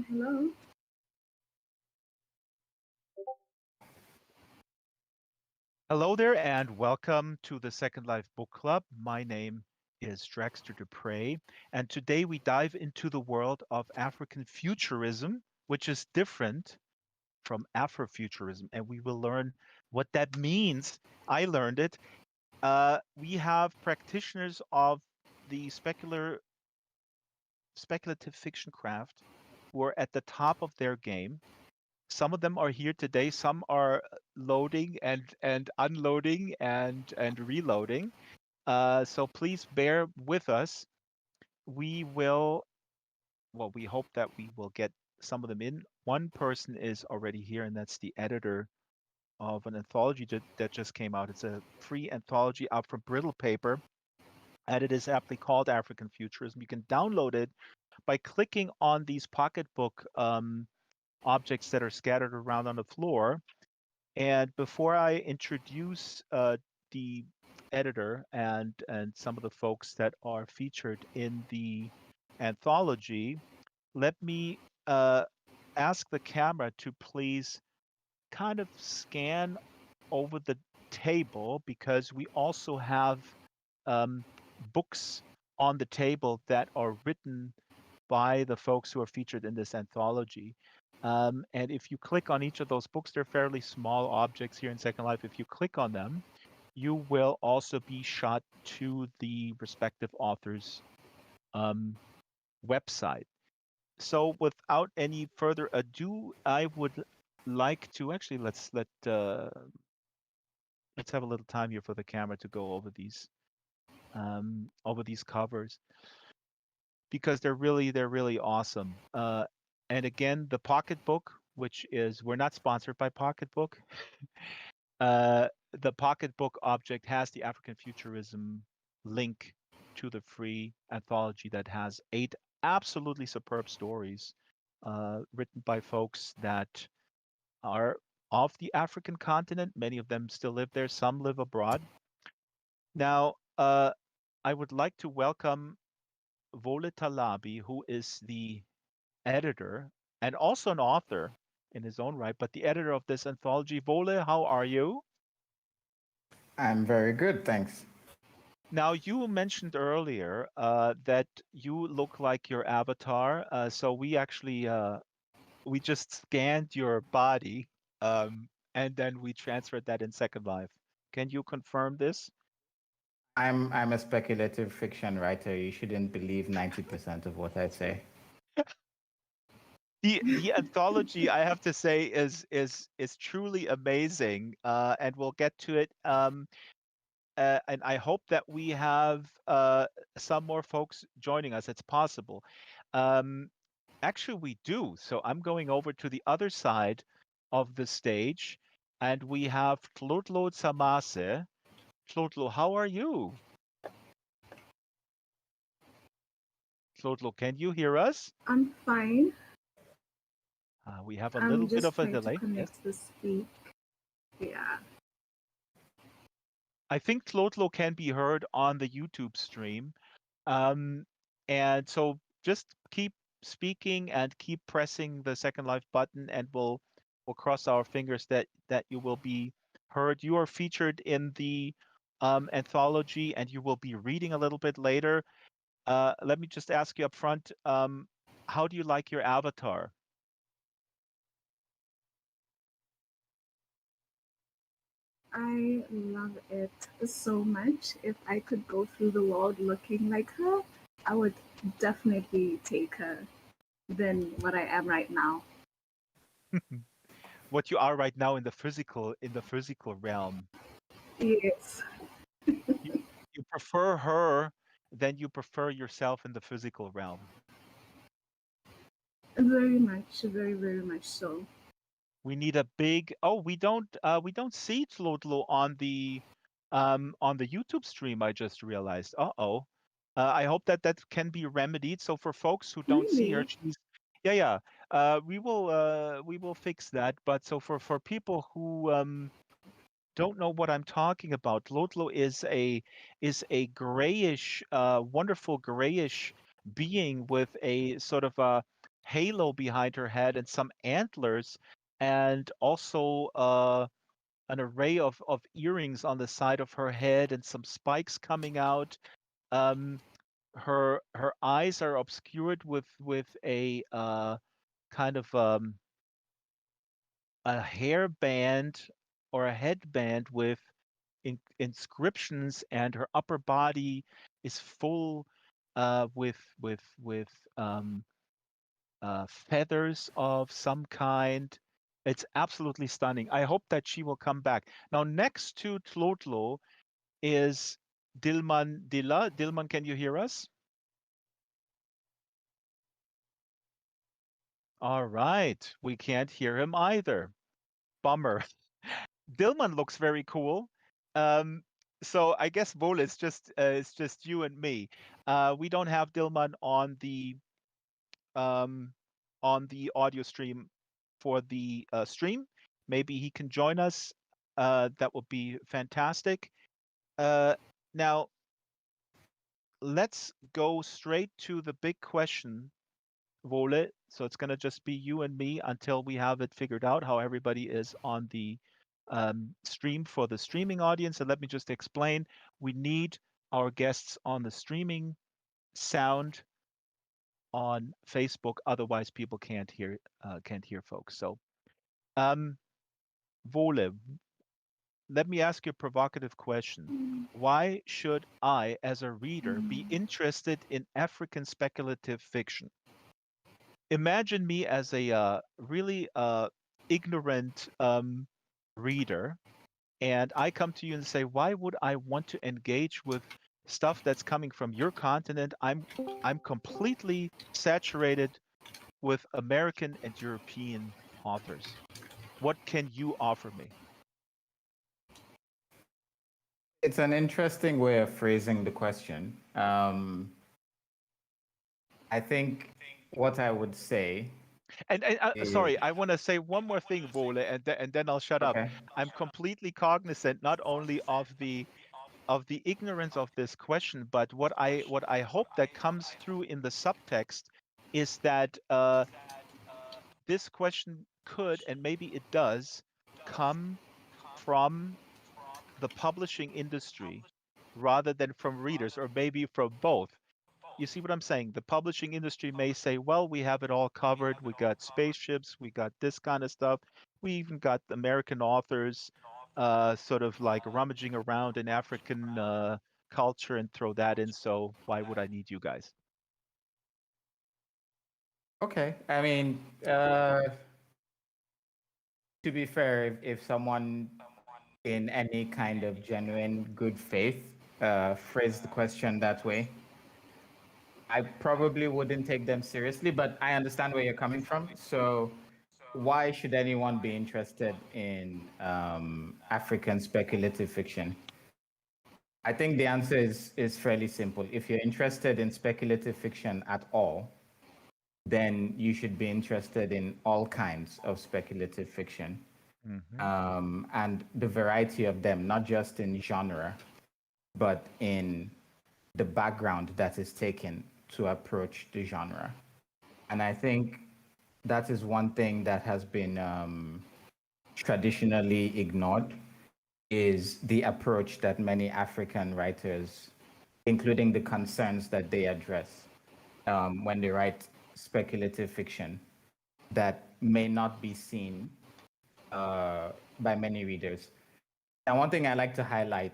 Hello. Hello there, and welcome to the Second Life Book Club. My name is Draxtor Dupre, and today we dive into the world of African futurism, which is different from Afrofuturism, and we will learn what that means. I learned it. We have practitioners of the speculative fiction craft who are at the top of their game. Some of them are here today. Some are loading and unloading and reloading. So please bear with us. We will, well, we hope that we will get some of them in. One person is already here, and that's the editor of an anthology that just came out. It's a free anthology out from Brittle Paper, and it is aptly called African Futurism. You can download it by clicking on these pocketbook objects that are scattered around on the floor. And before I introduce the editor and some of the folks that are featured in the anthology, let me ask the camera to please kind of scan over the table because we also have books on the table that are written by the folks who are featured in this anthology. And if you click on each of those books, they're fairly small objects here in Second Life. If you click on them, you will also be shot to the respective author's website. So without any further ado, I would like to actually let's have a little time here for the camera to go over these covers because they're really awesome. And again, the Pocketbook, which is we're not sponsored by Pocketbook. The Pocketbook object has the African Futurism link to the free anthology that has 8 absolutely superb stories written by folks that are of the African continent. Many of them still live there. Some live abroad. Now, I would like to welcome Wole Talabi, who is the editor and also an author in his own right, but the editor of this anthology. Wole, how are you? I'm very good, thanks. Now, you mentioned earlier that you look like your avatar. So we actually we just scanned your body and then we transferred that in Second Life. Can you confirm this? I'm a speculative fiction writer. You shouldn't believe 90% of what I say. The anthology, I have to say, is truly amazing, and we'll get to it. And I hope that we have some more folks joining us. It's possible. Um, Actually, we do. So I'm going over to the other side of the stage, and we have Tlotlo Tsamaase. Tlotlo, how are you? Tlotlo, can you hear us? I'm fine. We have a little I'm bit just of a trying to delay. Yes. connect to speak. Yeah. I think Tlotlo can be heard on the YouTube stream. Um, and so just keep speaking and keep pressing the Second Life button, and we'll cross our fingers that you will be heard. You are featured in the anthology, and you will be reading a little bit later. Let me just ask you up front, how do you like your avatar? I love it so much. If I could go through the world looking like her, I would definitely take her than what I am right now. What you are right now in the physical realm. Yes. You, you prefer her than you prefer yourself in the physical realm. Very much, very, very much so. We need a big. Oh, we don't see Tlotlo on the YouTube stream. I just realized. Uh-oh. I hope that that can be remedied. So for folks who don't see her, Really? she's yeah, yeah. We will fix that. But so for people who don't know what I'm talking about, Tlotlo is a grayish, wonderful grayish being with a sort of a halo behind her head and some antlers, and also an array of earrings on the side of her head and some spikes coming out. Um, her eyes are obscured with a kind of a hairband or a headband with inscriptions, and her upper body is full with feathers of some kind. It's absolutely stunning. I hope that she will come back. Now, next to Tlotlo is Dilman Dila. Dilman, can you hear us? All right. We can't hear him either. Bummer. Dilman looks very cool. Um, so I guess Vol it's just you and me. We don't have Dilman um, on the audio stream for the stream. Maybe he can join us. That would be fantastic. Uh, Now let's go straight to the big question, Vole. So it's gonna just be you and me until we have it figured out how everybody is on the stream for the streaming audience. And let me just explain: we need our guests on the streaming sound on Facebook, otherwise people can't hear folks. So, um, Vole, let me ask you a provocative question. Why should I, as a reader, be interested in African speculative fiction? Imagine me as a really ignorant reader, and I come to you and say, why would I want to engage with stuff that's coming from your continent? I'm completely saturated with American and European authors. What can you offer me? It's an interesting way of phrasing the question. I think what I would say And is sorry, I want to say one more thing, Vole, and then I'll shut up. okay. I'm completely cognizant not only of the ignorance of this question, but what I hope that comes through in the subtext is that this question could, and maybe it does, come from the publishing industry rather than from readers, or maybe from both. You see what I'm saying? The publishing industry may say, well, we have it all covered. We got spaceships, we got this kind of stuff. We even got American authors sort of like rummaging around in African culture and throw that in. So why would I need you guys? Okay. I mean, to be fair, if someone in any kind of genuine good faith phrased the question that way, I probably wouldn't take them seriously, but I understand where you're coming from. So, why should anyone be interested in African speculative fiction? I think the answer is fairly simple. If you're interested in speculative fiction at all, then you should be interested in all kinds of speculative fiction, and the variety of them, not just in genre, but in the background that is taken to approach the genre. And I think that is one thing that has been traditionally ignored, is the approach that many African writers, including the concerns that they address when they write speculative fiction, that may not be seen by many readers. And one thing I like to highlight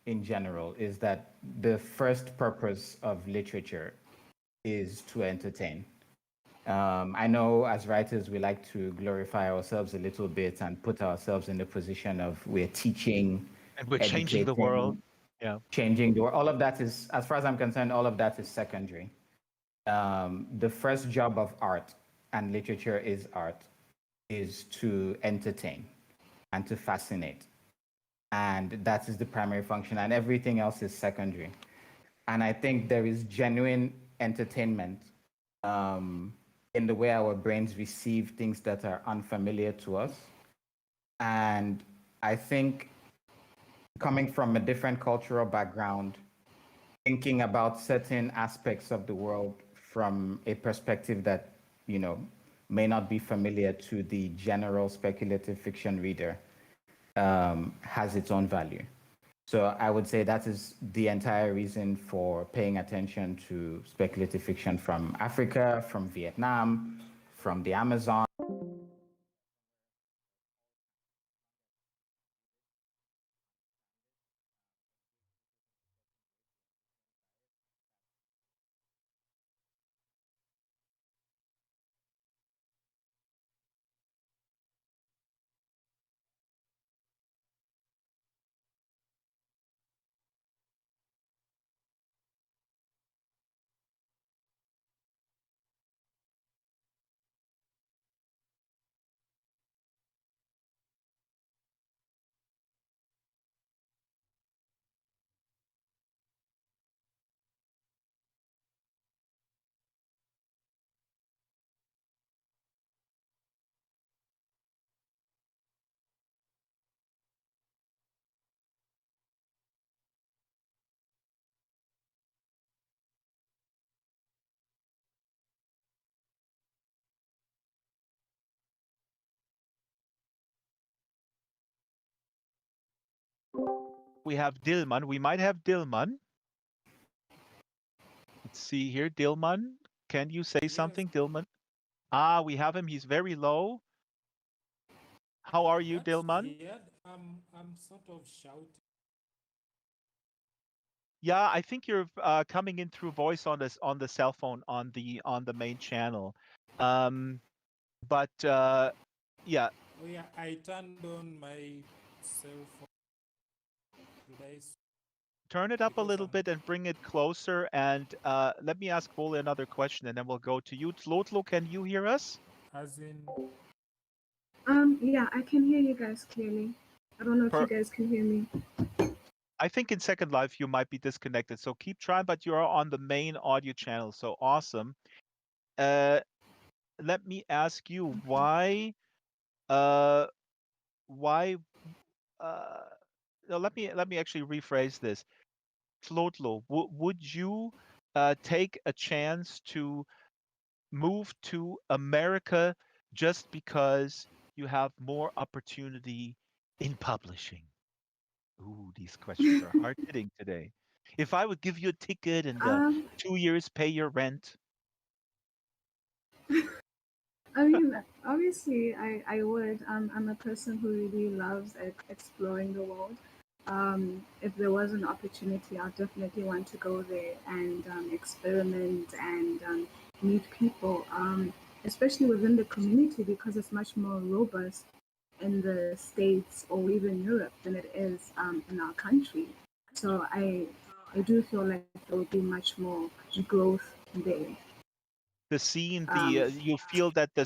in general is that the first purpose of literature is to entertain. I know as writers, we like to glorify ourselves a little bit and put ourselves in the position of we're teaching, And we're changing the world. educating, Yeah. changing the world. All of that is, as far as I'm concerned, all of that is secondary. The first job of art, and literature is art, is to entertain and to fascinate. And that is the primary function, and everything else is secondary. And I think there is genuine entertainment in the way our brains receive things that are unfamiliar to us. And I think coming from a different cultural background, thinking about certain aspects of the world from a perspective that, you know, may not be familiar to the general speculative fiction reader, has its own value. So I would say that is the entire reason for paying attention to speculative fiction from Africa, from Vietnam, from the Amazon. We have Dilman. We might have Dilman. Let's see here. Dilman, can you say Yes, something, Dilman? Ah, we have him. He's very low. How are you, that's Dilman? weird. I'm sort of shouting. Yeah, I think you're coming in through voice on this on the cell phone on the main channel. Um, but yeah, Oh yeah, I turned on my cell phone today turn it up a because little I'm bit and bring it closer. And let me ask Wole another question, and then we'll go to you. Tlotlo, can you hear us? as in Yeah, I can hear you guys clearly. I don't know if you Per guys can hear me. I think in Second Life you might be disconnected, so keep trying, but you're on the main audio channel, so awesome. Uh, let me ask you uh, why, uh, no, let me actually rephrase this. Tlotlo, would you take a chance to move to America just because you have more opportunity in publishing? Ooh, these questions are hard hitting today. If I would give you a ticket and Um, 2 years pay your rent, I mean, obviously, I would. I'm a person who really loves exploring the world. If there was an opportunity, I'd definitely want to go there and experiment and meet people, especially within the community because it's much more robust in the States or even Europe than it is in our country. So I do feel like there would be much more growth there. the scene, Um, you feel that the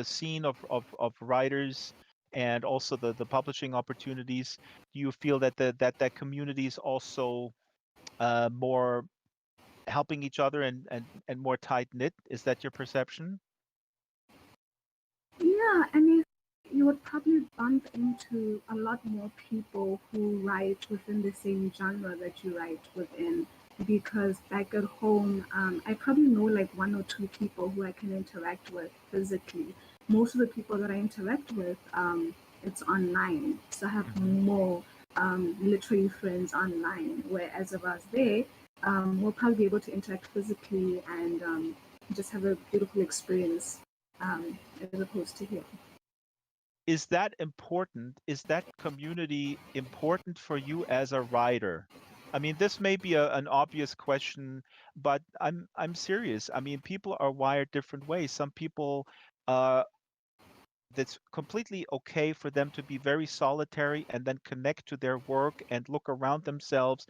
scene of writers and also the publishing opportunities, do you feel that that community is also more helping each other and more tight knit? Is that your perception? Yeah, and you would probably bump into a lot more people who write within the same genre that you write within. Because back at home, I probably know like one or two people who I can interact with physically. Most of the people that I interact with, it's online. So I have Hmm. more literary friends online. Whereas if I was there, we'll probably be able to interact physically and just have a beautiful experience as opposed to here. Is that important? Is that community important for you as a writer? I mean, this may be an obvious question, but I'm serious. I mean, people are wired different ways. Some people, uh, that's completely okay for them to be very solitary and then connect to their work and look around themselves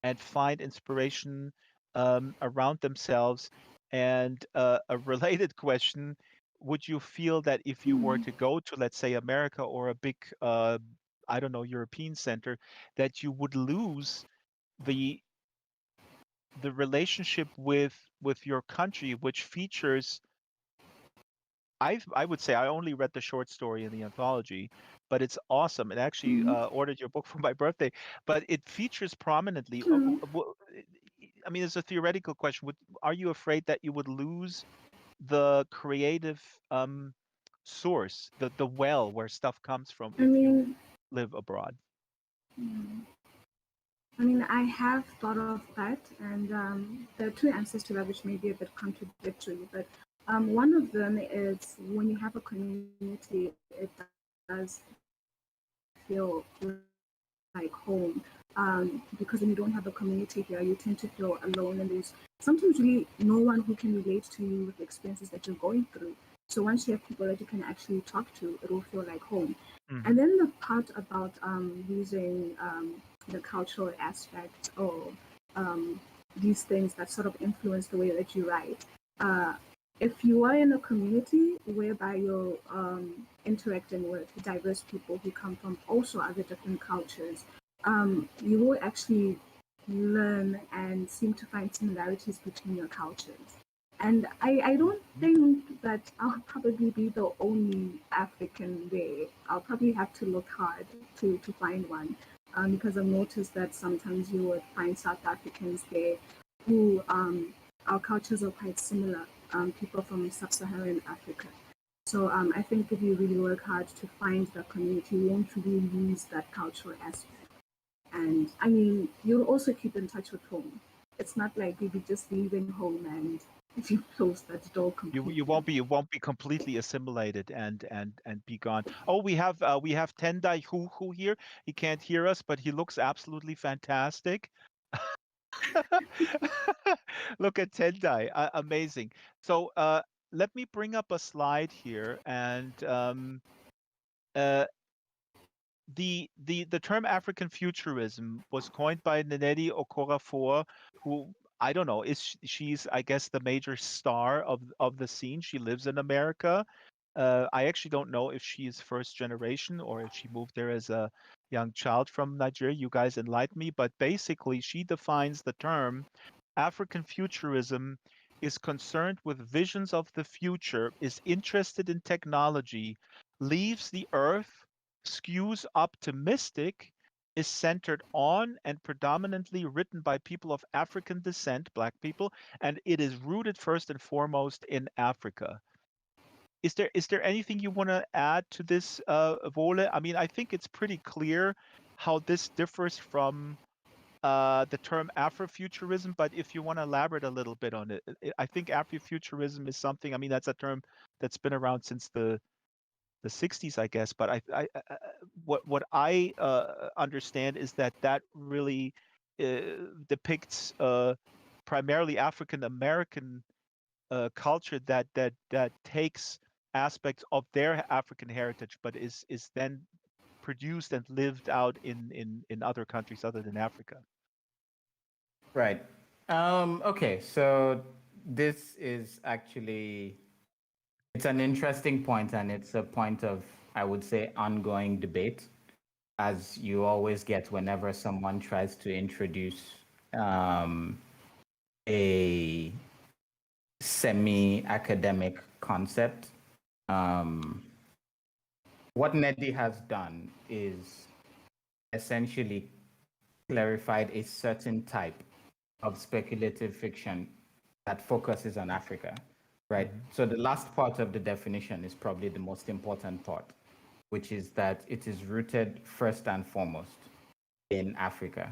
and find inspiration around themselves. And a related question, would you feel that if you were Hmm. to go to, let's say, America or a big, I don't know, European center, that you would lose the the relationship with your country, which features I would say I only read the short story in the anthology, but it's awesome. And actually Hmm. ordered your book for my birthday, but it features prominently. Hmm. I mean, it's a theoretical question. Are you afraid that you would lose the creative source, the well where stuff comes from I if you mean, live abroad? mm, I mean, I have thought of that, and there are two answers to that, which may be a bit contradictory. But one of them is when you have a community, it does feel like home. Because when you don't have a community here, you tend to feel alone, and there's sometimes really no one who can relate to you with the experiences that you're going through. So once you have people that you can actually talk to, it will feel like home. Mm-hmm. And then the part about using the cultural aspect or these things that sort of influence the way that you write. If you are in a community whereby you're interacting with diverse people who come from also other different cultures, you will actually learn and seem to find similarities between your cultures. And I don't think that I'll probably be the only African there. I'll probably have to look hard to find one, because I've noticed that sometimes you would find South Africans there who our cultures are quite similar, people from sub-Saharan Africa. So I think if you really work hard to find that community, you won't really lose that cultural aspect. And I mean, you'll also keep in touch with home. It's not like you'll be just leaving home and you close that door You completely. you won't be completely assimilated and be gone. Oh, we have Tendai Huchu here. He can't hear us, but he looks absolutely fantastic. Look at Tendai, amazing. So let me bring up a slide here, and uh, the term African futurism was coined by Nnedi Okorafor, who I don't know, she's I guess the major star of the scene. She lives in America. I actually don't know if she's first generation or if she moved there as a young child from Nigeria. You guys enlighten me, but basically she defines the term African futurism is concerned with visions of the future, is interested in technology, leaves the earth, skews optimistic, is centered on and predominantly written by people of African descent, Black people, and it is rooted first and foremost in Africa. Is there anything you want to add to this, Wole? I mean, I think it's pretty clear how this differs from the term Afrofuturism, but if you want to elaborate a little bit on it, I think Afrofuturism is something. I mean, that's a term that's been around since the 60s, I guess. But what I understand is that that really depicts primarily African American culture that takes aspects of their African heritage, but is then produced and lived out in other countries other than Africa. Right. Okay, so this is actually it's an interesting point, and it's a point of, I would say, ongoing debate, as you always get whenever someone tries to introduce a semi-academic concept. What Nnedi has done is essentially clarified a certain type of speculative fiction that focuses on Africa, right? So the last part of the definition is probably the most important part, which is that it is rooted first and foremost in Africa.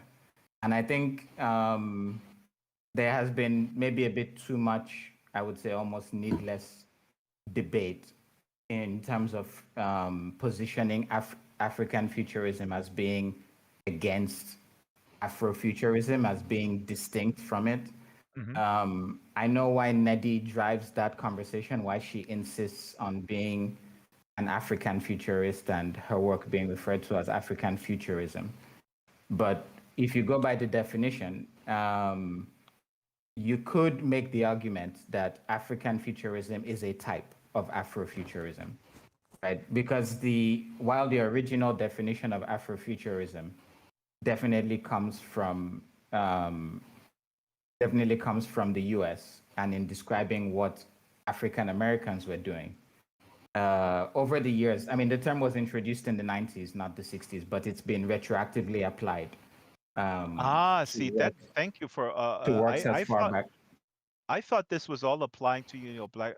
And I think there has been maybe a bit too much, I would say almost needless debate in terms of positioning African futurism as being against Afrofuturism, as being distinct from it. I know why Nnedi drives that conversation, why she insists on being an African futurist and her work being referred to as African futurism. But if you go by the definition, you could make the argument that African futurism is a type of Afrofuturism, right? Because while the original definition of Afrofuturism definitely comes from the U.S. and in describing what African Americans were doing. Over the years, I mean, the term was introduced in the 90s, not the 60s, but it's been retroactively applied to See that. work Thank you for. to works as I far thought back. this was all applying to black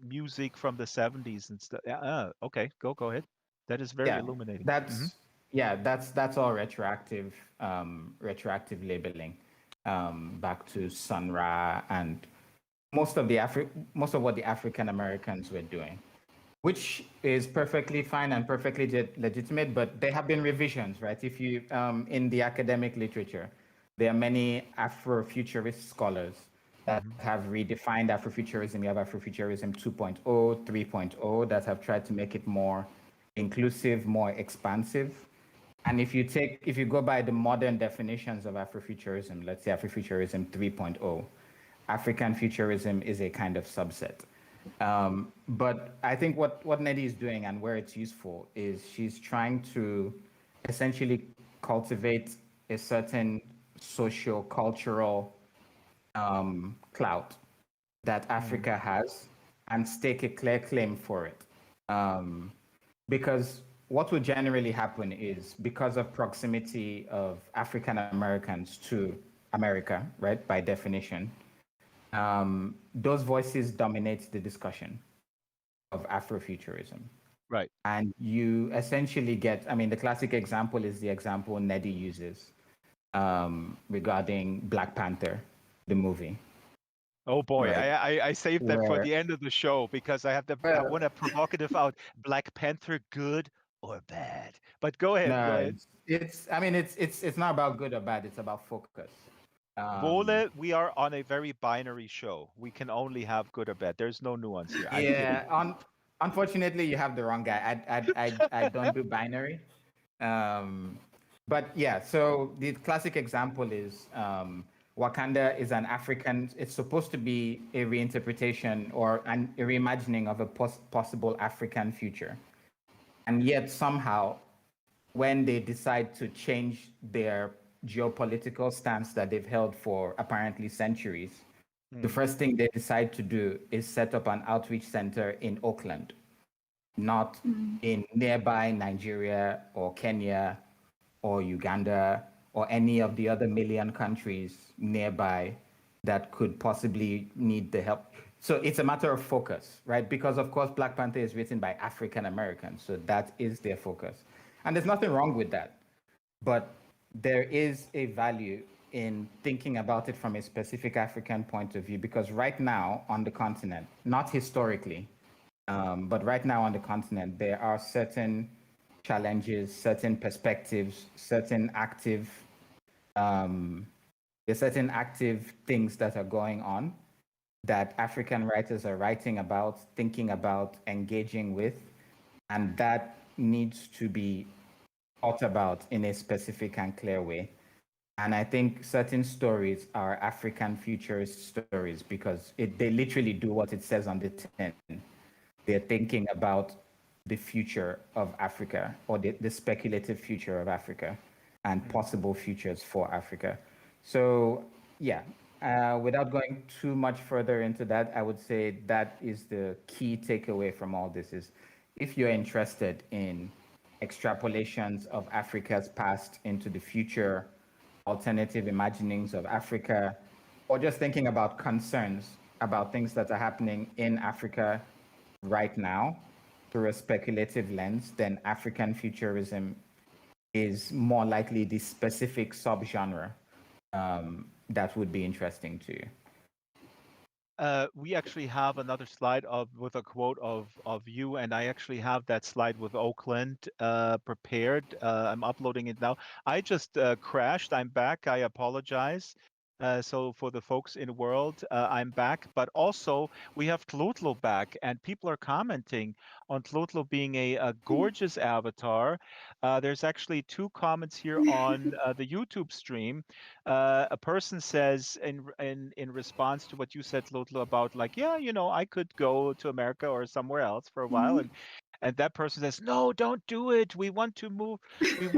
music from the 70s and stuff. Okay, go ahead. That is very Yeah, illuminating. that's that's all retroactive labeling, back to Sun Ra and most of what the African Americans were doing, which is perfectly fine and perfectly legitimate. But there have been revisions, right? If you in the academic literature, there are many Afrofuturist scholars that Hmm. have redefined Afrofuturism. You have Afrofuturism 2.0, 3.0 that have tried to make it more inclusive, more expansive. And if you go by the modern definitions of Afrofuturism, let's say Afrofuturism 3.0, African futurism is a kind of subset. But I think what Nedi is doing and where it's useful is she's trying to essentially cultivate a certain socio-cultural clout that Mm. Africa has and stake a clear claim for it. Um, because what will generally happen is because of proximity of African Americans to America, right, by definition, those voices dominate the discussion of Afrofuturism. Right. And you essentially get, I mean, the classic example is the example Nedi uses regarding Black Panther, the movie, Oh boy, right? I saved that for Where, the end of the show because I well, want a provocative out. Black Panther, good or bad? But go ahead, go no, ahead. I mean, it's not about good or bad. It's about focus. Um, Wole, we are on a very binary show. We can only have good or bad. There's no nuance here. I'm kidding. yeah, unfortunately, you have the wrong guy. I don't do binary. Um, but yeah, so the classic example is Wakanda is an African. It's supposed to be a reinterpretation or a reimagining of a possible African future, and yet somehow, when they decide to change their geopolitical stance that they've held for apparently centuries, the Hmm. first thing they decide to do is set up an outreach center in Oakland, not Mm. in nearby Nigeria or Kenya or Uganda or any of the other million countries nearby that could possibly need the help. So it's a matter of focus, right? Because of course Black Panther is written by African Americans, so that is their focus. And there's nothing wrong with that. But there is a value in thinking about it from a specific African point of view because right now on the continent, not historically, but right now on the continent, there are certain challenges, certain perspectives, um, there's certain active things that are going on that African writers are writing about, thinking about, engaging with, and that needs to be thought about in a specific and clear way. And I think certain stories are African futurist stories because they literally do what it says on the tin. They're thinking about the future of Africa or the speculative future of Africa and Hmm. possible futures for Africa. So, yeah, without going too much further into that, I would say that is the key takeaway from all this is if you're interested in extrapolations of Africa's past into the future, alternative imaginings of Africa, or just thinking about concerns about things that are happening in Africa right now through a speculative lens, then African futurism is more likely the specific subgenre that would be interesting to you. We actually have another slide with a quote of you, and I actually have that slide with Oakland prepared. I'm uploading it now. I just crashed. I'm back. I apologize. So for the folks in the world, I'm back. But also we have Tlotlo back, and people are commenting on Tlotlo being a gorgeous avatar. There's actually two comments here on the YouTube stream. A person says in response to what you said, Lotlo, about like, yeah, I could go to America or somewhere else for a while, Mm. and that person says, no, don't do it. We want to move. We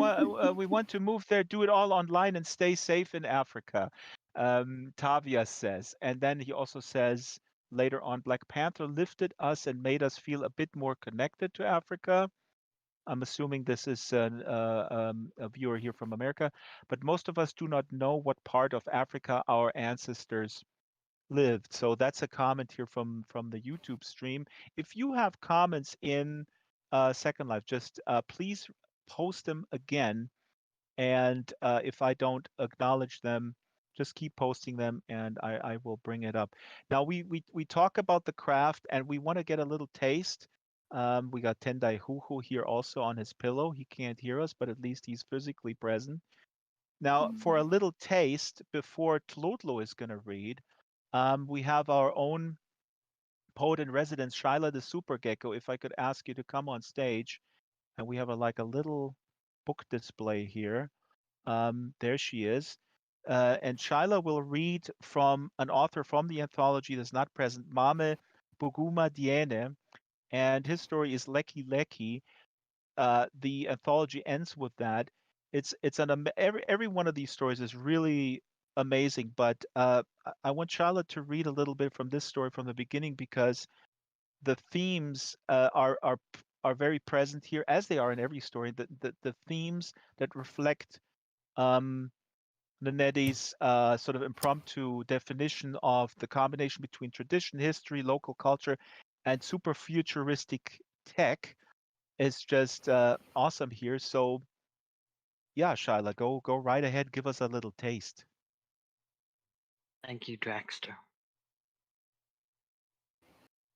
want to move there. Do it all online and stay safe in Africa. Tavia says, and then he also says later on, Black Panther lifted us and made us feel a bit more connected to Africa. I'm assuming this is a viewer here from America, but most of us do not know what part of Africa our ancestors lived. So that's a comment here from the YouTube stream. If you have comments in Second Life, just please post them again. And if I don't acknowledge them, just keep posting them, and I will bring it up. Now we talk about the craft, and we want to get a little taste. We got Tendai Huchu here also on his pillow. He can't hear us, but at least he's physically present. Now, for a little taste, before Tlotlo is going to read, we have our own poet in residence, Shyla the Super Gecko. If I could ask you to come on stage, and we have like a little book display here. There she is. And Shyla will read from an author from the anthology that's not present, Mame Buguma Diene, and his story is Leki Leki. The anthology ends with that. It's every one of these stories is really amazing, but I want Shyla to read a little bit from this story from the beginning because the themes are very present here, as they are in every story. The themes that reflect um, Nanetti's sort of impromptu definition of the combination between tradition, history, local culture, and super futuristic tech is just awesome here. So yeah, Shyla, go right ahead, give us a little taste. Thank you, Draxtor.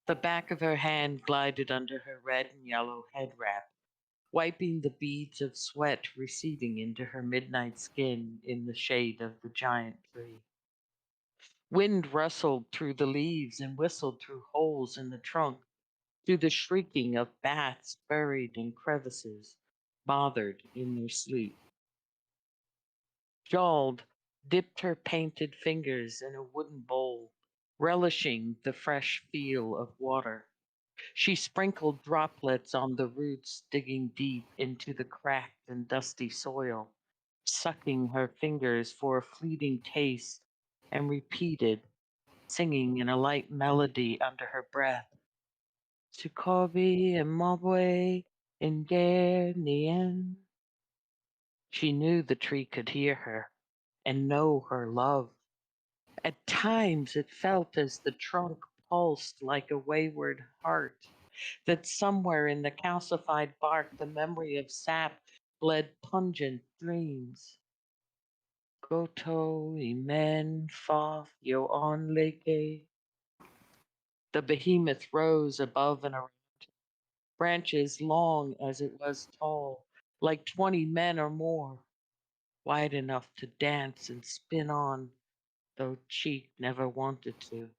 The back of her hand glided under her red and yellow head wrap, wiping the beads of sweat receding into her midnight skin in the shade of the giant tree. Wind rustled through the leaves and whistled through holes in the trunk, through the shrieking of bats buried in crevices, bothered in their sleep. Jald dipped her painted fingers in a wooden bowl, relishing the fresh feel of water. She sprinkled droplets on the roots digging deep into the cracked and dusty soil, sucking her fingers for a fleeting taste, and repeated, singing in a light melody under her breath, Sukobi and Mobwe in Nien. She knew the tree could hear her and know her love. At times it felt as the trunk pulsed like a wayward heart, that somewhere in the calcified bark the memory of sap bled pungent dreams. Goto imen faf yo on leke. The behemoth rose above and around, branches long as it was tall, like 20 men or more, wide enough to dance and spin on, though Cheek never wanted to.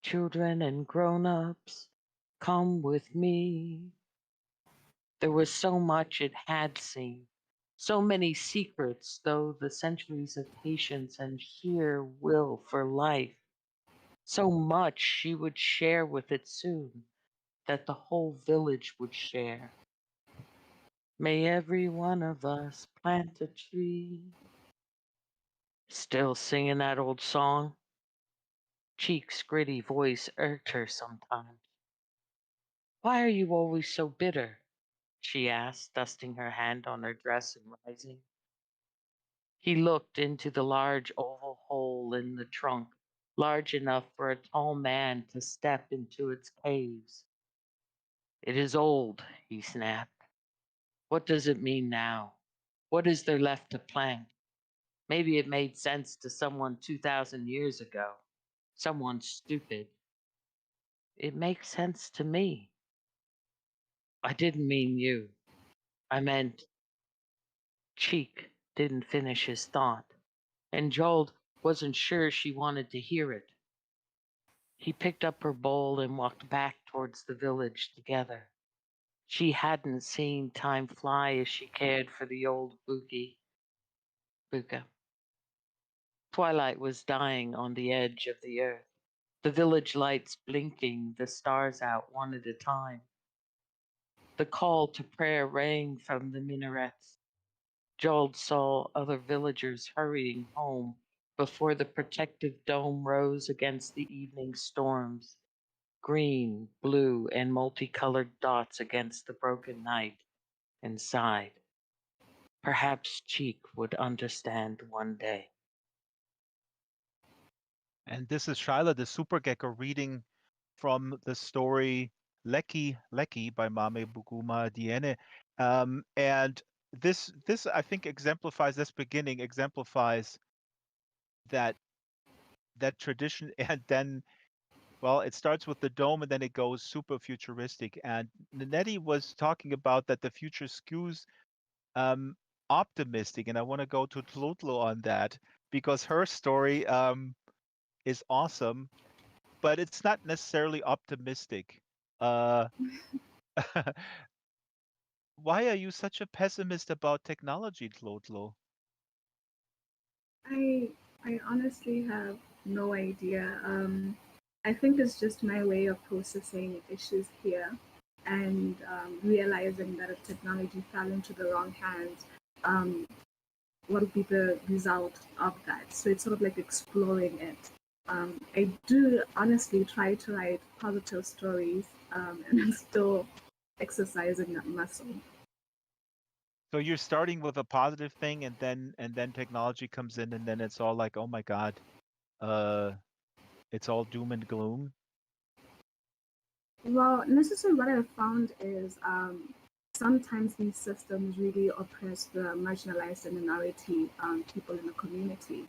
Children and grown-ups, come with me. There was so much it had seen, so many secrets, though the centuries of patience and sheer will for life, so much she would share with it soon, that the whole village would share. May every one of us plant a tree. Still singing that old song? Cheek's gritty voice irked her sometimes. Why are you always so bitter? She asked, dusting her hand on her dress and rising. He looked into the large oval hole in the trunk, large enough for a tall man to step into its caves. It is old, he snapped. What does it mean now? What is there left to plant? Maybe it made sense to someone 2,000 years ago, someone stupid. It makes sense to me. I didn't mean you. I meant Cheek didn't finish his thought, and Joel wasn't sure she wanted to hear it. He picked up her bowl and walked back towards the village together. She hadn't seen time fly as she cared for the old Buka. Twilight was dying on the edge of the earth, the village lights blinking the stars out one at a time. The call to prayer rang from the minarets. Joel saw other villagers hurrying home before the protective dome rose against the evening storms. green, blue, and multicolored dots against the broken night, and sighed. Perhaps Cheek would understand one day. And this is Shyla, the super gecko, reading from the story Leki Leki by Mame Buguma Diene. And this I think exemplifies this beginning exemplifies that that tradition. And then, well, it starts with the dome and then it goes super futuristic. And Nanetti was talking about that the future skews um, optimistic, and I want to go to Tlotlo on that because her story is awesome, but it's not necessarily optimistic. Uh, why are you such a pessimist about technology, Tlotlo? I I honestly have no idea. I think it's just my way of processing issues here and realizing that if technology fell into the wrong hands, um, what would be the result of that? So it's sort of like exploring it. I do honestly try to write positive stories, and I'm still exercising that muscle. So you're starting with a positive thing, and then technology comes in, and then it's all like, oh my God, uh, it's all doom and gloom. Well, necessarily what I've found is sometimes these systems really oppress the marginalized and minority people in the community.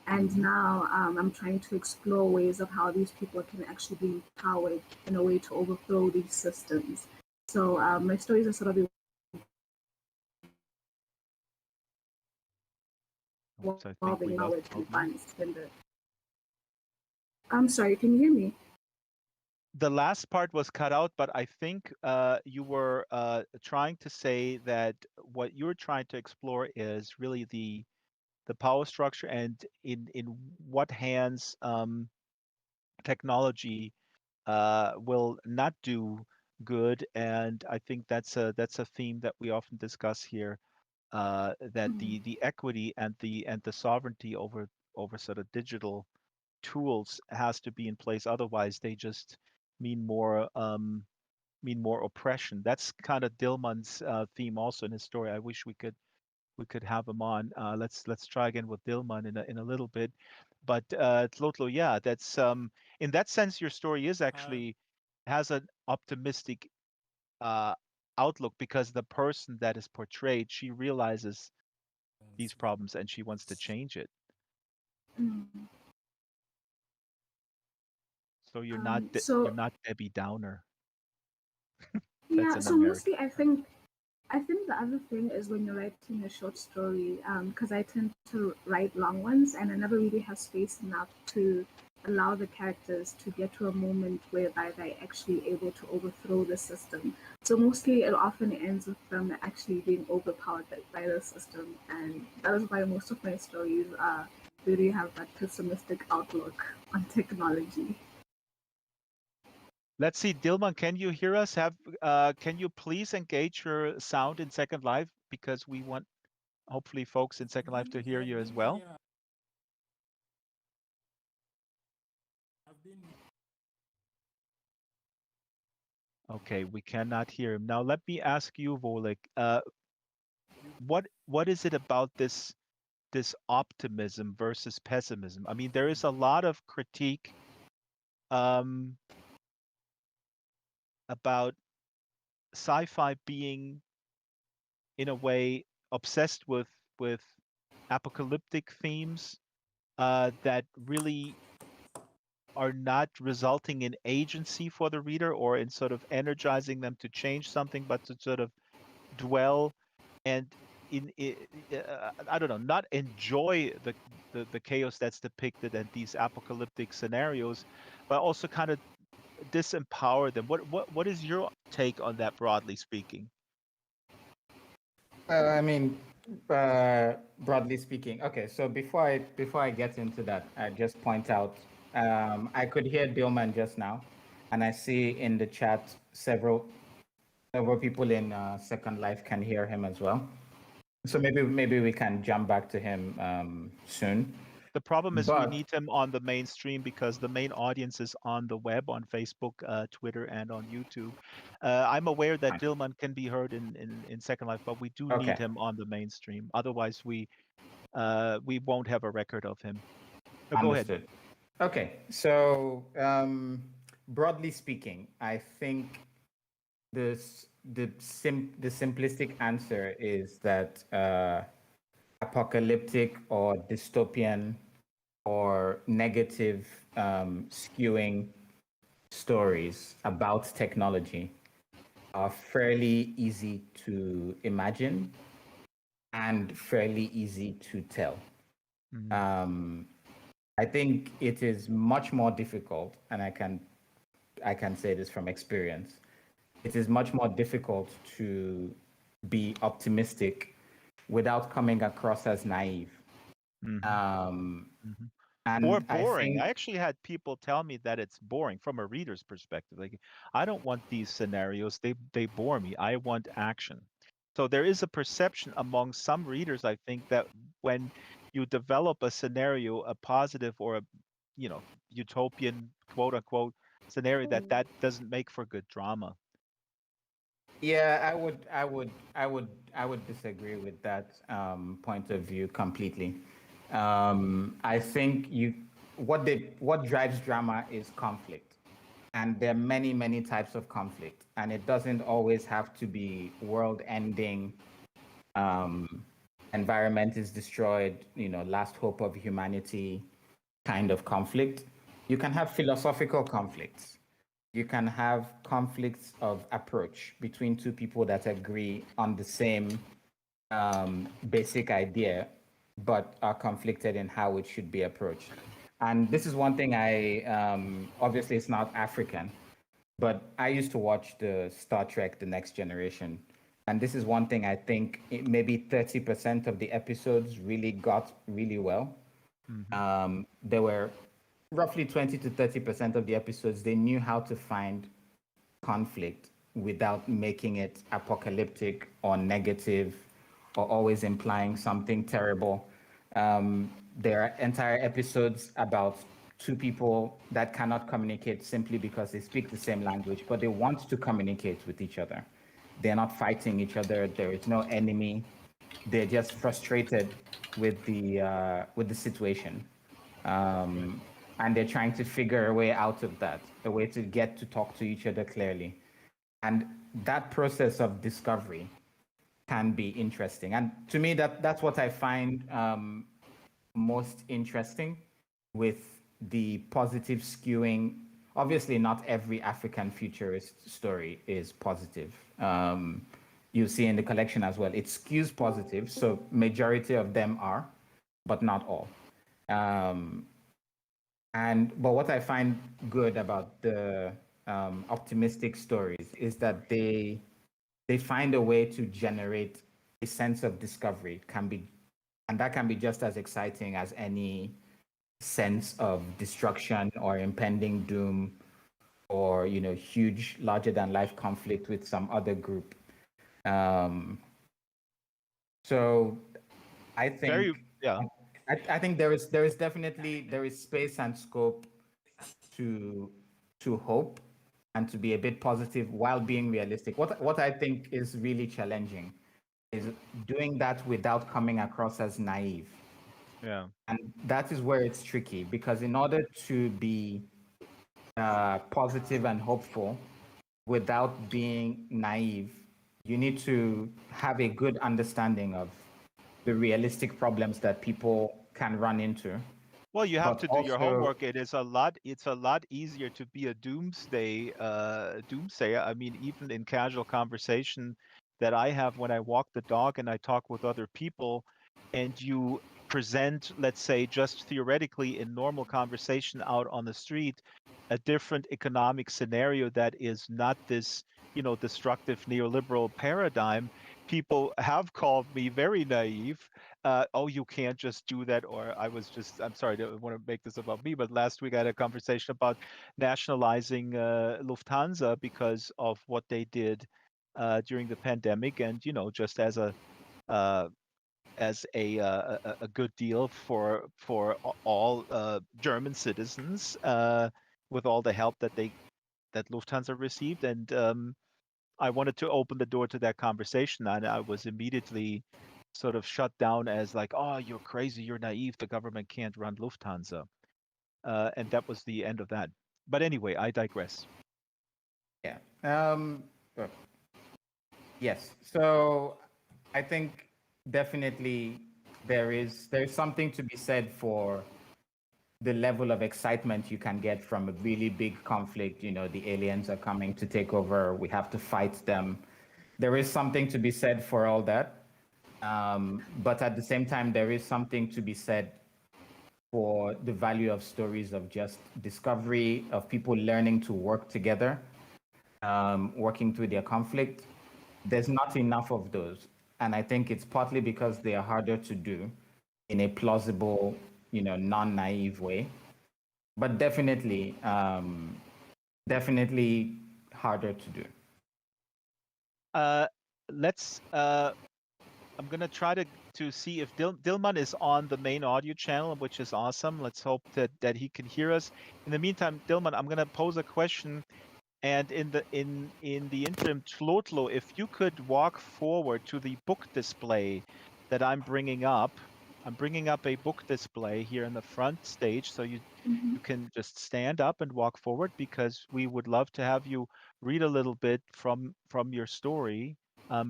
And now I'm trying to explore ways of how these people can actually be empowered in a way to overthrow these systems. So my stories are sort of Oops, I think we evolving lost knowledge Tlotlo. advanced in the. I'm sorry, can you hear me? The last part was cut out, but I think you were trying to say that what you're trying to explore is really the power structure and in what hands technology will not do good. And I think that's a theme that we often discuss here. That Mm. the equity and the sovereignty over sort of digital tools has to be in place. Otherwise, they just mean more mean more oppression. That's kind of Dilman's theme also in his story. I wish we could have him on. Let's try again with Dilman in a little bit. But Tlotlo, yeah, that's in that sense your story is Uh, actually has an optimistic uh, outlook because the person that is portrayed, she realizes these problems and she wants to change it. Mm. So So you're not Debbie Downer. That's yeah, an so American. mostly I think the other thing is when you're writing a short story, because I tend to write long ones and I never really have space enough to allow the characters to get to a moment whereby they're actually able to overthrow the system. So mostly it often ends with them actually being overpowered by the system, and that is why most of my stories really have that pessimistic outlook on technology. Let's see, Dilman, can you hear us? Have can you please engage your sound in Second Life because we want hopefully folks in Second Life to hear I've you as been well. here. I've been. Okay, we cannot hear him. Now let me ask you, Volek, You, what is it about this optimism versus pessimism? I mean, there is a lot of critique um, about sci-fi being in a way obsessed with apocalyptic themes that really are not resulting in agency for the reader or in sort of energizing them to change something, but to sort of dwell and I don't know, not enjoy the chaos that's depicted and these apocalyptic scenarios, but also kind of disempower them. What is your take on that, broadly speaking? I mean, broadly speaking. Okay, so before I get into that, I just point out I could hear Dilman just now, and I see in the chat several people in Second Life can hear him as well. So maybe we can jump back to him soon. The problem is we But need him on the mainstream because the main audience is on the web, on Facebook, Twitter, and on YouTube. I'm aware that fine. Dilman can be heard in Second Life, but we do need Okay, him on the mainstream. Otherwise, we won't have a record of him. Go ahead. understood. Okay, so broadly speaking, I think the simplistic answer is that apocalyptic or dystopian or negative skewing stories about technology are fairly easy to imagine and fairly easy to tell. Mhm. I think it is much more difficult, and I can say this from experience. It is much more difficult to be optimistic without coming across as naive. Mhm. Um, Mhm. Or and I boring. I think, actually had people tell me that it's boring from a reader's perspective. Like, I don't want these scenarios. They bore me. I want action. So there is a perception among some readers, I think, that when you develop a scenario, a positive or a, you know, utopian quote unquote scenario, that doesn't make for good drama. yeah, I would disagree with that point of view completely. I think what drives drama is conflict, and there are many types of conflict, and it doesn't always have to be world-ending. Um, Environment is destroyed, last hope of humanity kind of conflict. You can have philosophical conflicts. You can have conflicts of approach between two people that agree on the same basic idea, but are conflicted in how it should be approached. And this is one thing obviously it's not African, but I used to watch the Star Trek The Next Generation. And this is one thing I think maybe 30% of the episodes really got really well. Hmm. There were roughly 20 to 30% of the episodes, they knew how to find conflict without making it apocalyptic or negative or always implying something terrible. There are entire episodes about two people that cannot communicate simply because they speak the same language, but they want to communicate with each other. They're not fighting each other. There is no enemy. They're just frustrated with the situation, and they're trying to figure a way out of that, a way to get to talk to each other clearly. And that process of discovery can be interesting. And to me, that's what I find most interesting with the positive skewing. Obviously, not every African futurist story is positive. You see in the collection as well, it skews positive. So majority of them are, but not all. Um, but what I find good about the optimistic stories is that they find a way to generate a sense of discovery. And that can be just as exciting as any sense of destruction or impending doom, or huge, larger than life conflict with some other group. Um, so I Very, think yeah. I think there is definitely there is space and scope to to hope and to be a bit positive while being realistic. What I think is really challenging is doing that without coming across as naive. Yeah. And that is where it's tricky, because in order to be positive and hopeful without being naive, you need to have a good understanding of the realistic problems that people can run into, Well, you have but to do your also, homework. It's a lot easier to be a doomsayer. I mean, even in casual conversation that I have when I walk the dog and I talk with other people, and you present, let's say, just theoretically in normal conversation out on the street, a different economic scenario that is not this, destructive neoliberal paradigm. People have called me very naive. Oh, you can't just do that. Or I'm sorry, I don't want to make this about me, but last week I had a conversation about nationalizing Lufthansa because of what they did during the pandemic. And, just as a, uh, as a good deal for all German citizens, with all the help that Lufthansa received, and I wanted to open the door to that conversation, and I was immediately sort of shut down as like, "Oh, you're crazy, you're naive. The government can't run Lufthansa," and that was the end of that. But anyway, I digress. Yeah. Uh, yes. So I think definitely there's something to be said for the level of excitement you can get from a really big conflict. You know, the aliens are coming to take over. We have to fight them. There is something to be said for all that. But at the same time, there is something to be said for the value of stories of just discovery, of people learning to work together, working through their conflict. There's not enough of those. And I think it's partly because they are harder to do in a plausible, non-naive way. But definitely harder to do. Uh, let's. I'm gonna try to see if Dilman is on the main audio channel, which is awesome. Let's hope that he can hear us. In the meantime, Dilman, I'm gonna pose a question, and in the interim, Tlotlo, if you could walk forward to the book display that I'm bringing up. I'm bringing up a book display here in the front stage, so you can just stand up and walk forward because we would love to have you read a little bit from your story,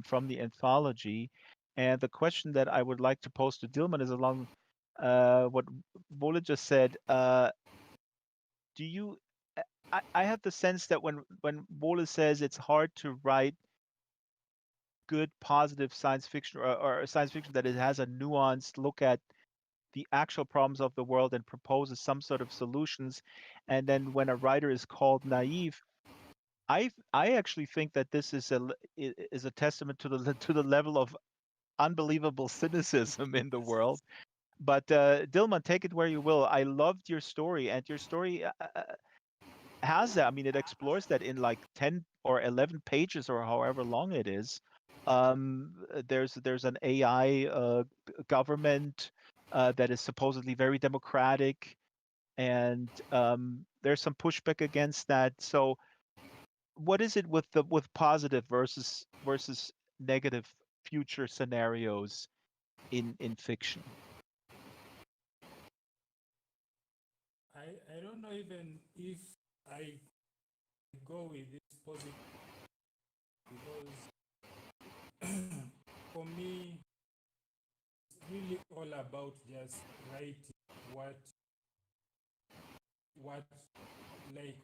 from the anthology. And the question that I would like to pose to Dilman is along what Wole just said. Do you? I have the sense that when Wole says it's hard to write good, positive science fiction, or science fiction that it has a nuanced look at the actual problems of the world and proposes some sort of solutions, and then when a writer is called naive, I actually think that this is is a testament to the to the level of unbelievable cynicism in the world. But Dilman, take it where you will. I loved your story, and your story has that. I mean, it explores that in like 10 or 11 pages or however long it is. There's an AI government that is supposedly very democratic, and there's some pushback against that. So, what is it with the with positive versus negative future scenarios in fiction? I don't know even if I go with this positive because for me it's really all about just writing what what like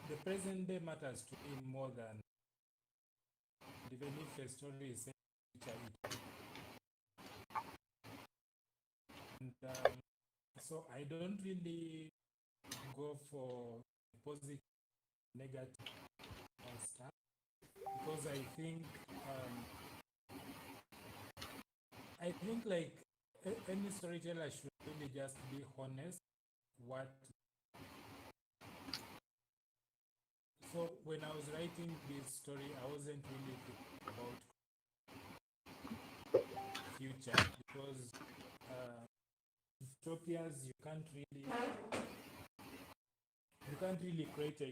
the present day matters to me more than even if a story is set in future, and so I don't really go for positive negative stuff because I think like any storyteller should really just be honest what. So when I was writing this story, I wasn't really thinking about future because utopias you can't really create a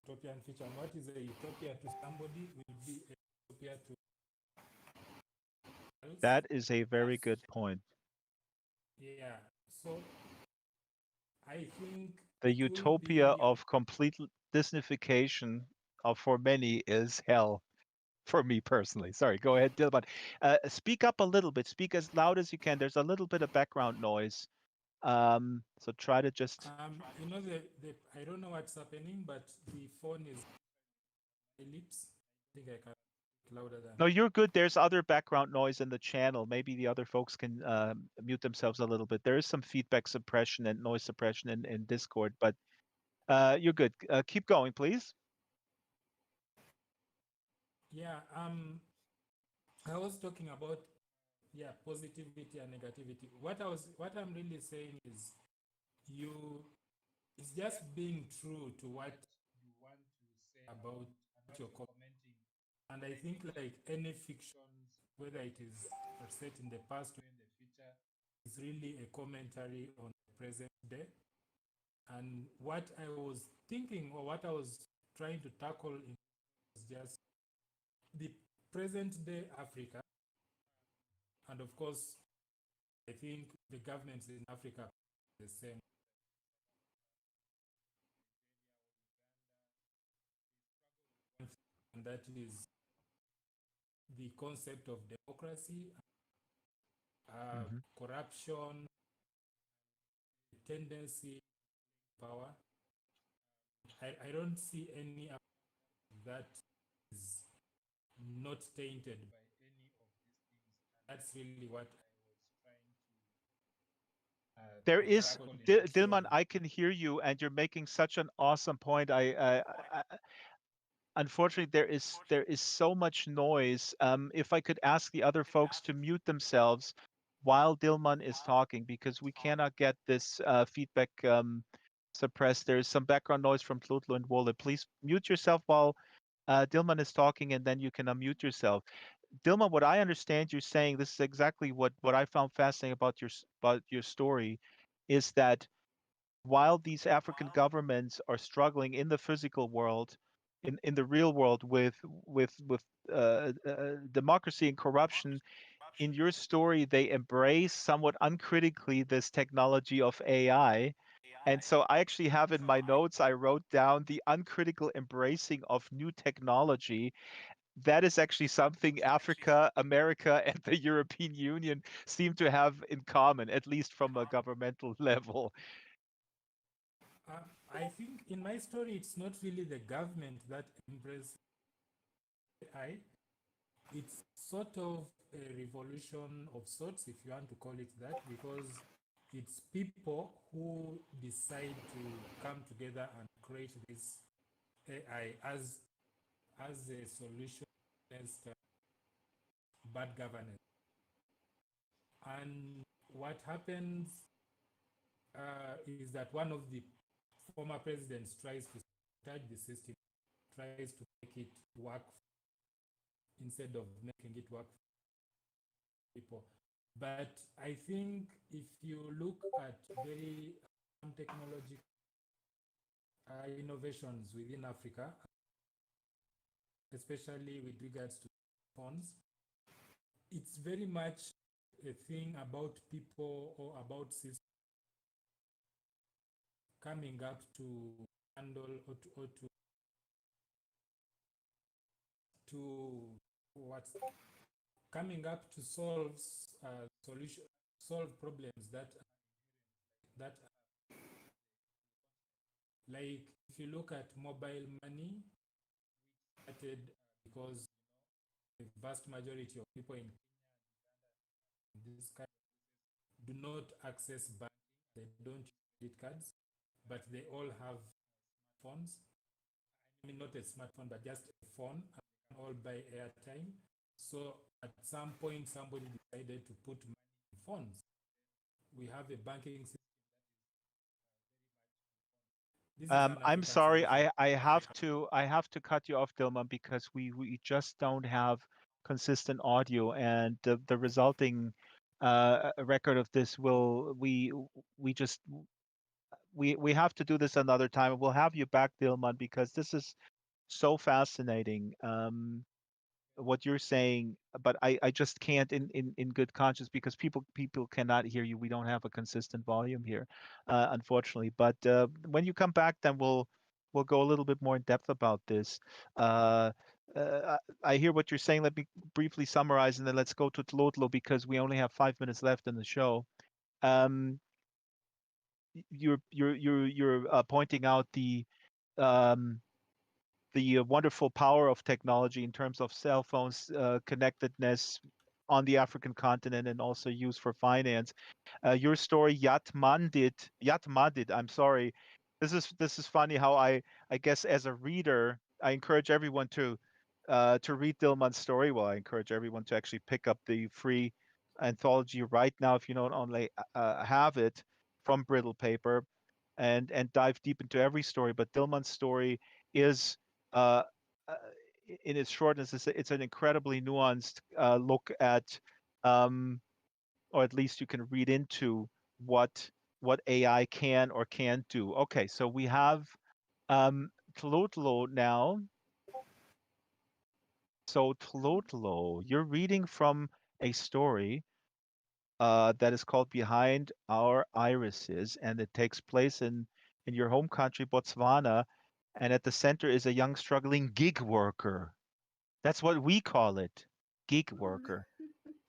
utopian future. And what is a utopia to somebody will be a utopia to else. That is a very good point. Yeah. So I think The it will utopia be of complete Disneyfication of for many is hell for me personally. Sorry, go ahead, Dilbert. Speak up a little bit. Speak as loud as you can. There's a little bit of background noise. So try to just. you know the I don't know what's happening, but the phone is my lips. I think I can speak louder than. No, you're good. There's other background noise in the channel. Maybe the other folks can mute themselves a little bit. There is some feedback suppression and noise suppression in Discord, but you're good. Keep going, please. Yeah. I was talking about positivity and negativity. What I'm really saying is you it's just being true to what you want to say about what you're commenting. And I think like any fictions, whether it is set in the past or in the is really a commentary on the present day. And what I was thinking, or what I was trying to tackle in was just the present day Africa. And of course, I think the governments in Africa are the same. And that is the concept of democracy, Hmm. corruption, tendency, power. I don't see any of that is not tainted by any of these things. And that's really what I was trying There to is tackle in my Dilman. story. I can hear you, and you're making such an awesome point. Unfortunately, there is so much noise. If I could ask the other folks to mute themselves while Dilman is talking, because we cannot get this feedback suppressed. There's some background noise from Tlotlo and Wole. Please mute yourself while Dilman is talking, and then you can unmute yourself. Dilman, what I understand you're saying, this is exactly what I found fascinating about your story, is that while these African governments are struggling in the physical world, in the real world with democracy and corruption, in your story they embrace somewhat uncritically this technology of AI. And so I actually have in my notes, I wrote down the uncritical embracing of new technology. That is actually something Africa, America, and the European Union seem to have in common, at least from a governmental level. I think in my story, it's not really the government that embraces AI. It's sort of a revolution of sorts, if you want to call it that, because it's people who decide to come together and create this AI as a solution against bad governance. And what happens is that one of the former presidents tries to sabotage the system, tries to make it work instead of making it work for people. But I think if you look at very technological innovations within Africa, especially with regards to phones, it's very much a thing about people or about systems coming up to handle or to what's coming up to solve problems that like if you look at mobile money started because the vast majority of people in this country do not access banking, they don't use credit cards, but they all have phones. I mean, not a smartphone, but just a phone, and they can all buy airtime. So at some point, somebody decided to put money in phones. We have a banking system. This is an I'm African sorry, solution. I have to cut you off, Dilman, because we just don't have consistent audio, and the resulting record of this will we just we have to do this another time. We'll have you back, Dilman, because this is so fascinating. What you're saying, but I just can't in good conscience because people cannot hear you. We don't have a consistent volume here, unfortunately. But when you come back, then we'll go a little bit more in depth about this. Uh, I hear what you're saying. Let me briefly summarize, and then let's go to Tlotlo because we only have 5 minutes left in the show. Um, you're pointing out um, the wonderful power of technology in terms of cell phones, connectedness on the African continent, and also use for finance. Your story, Yatmandit. I'm sorry. This is funny how I guess as a reader, I encourage everyone to read Dilman's story. Well, I encourage everyone to actually pick up the free anthology right now if you don't only have it from Brittle Paper and dive deep into every story. But Dilman's story is, uh, uh, in its shortness, it's an incredibly nuanced look at um, or at least you can read into what what AI can or can't do. Okay, so we have Tlotlo now. So Tlotlo, you're reading from a story that is called Behind Our Irises, and it takes place in your home country, Botswana. And at the center is a young struggling gig worker. That's what we call it, gig Oh, worker.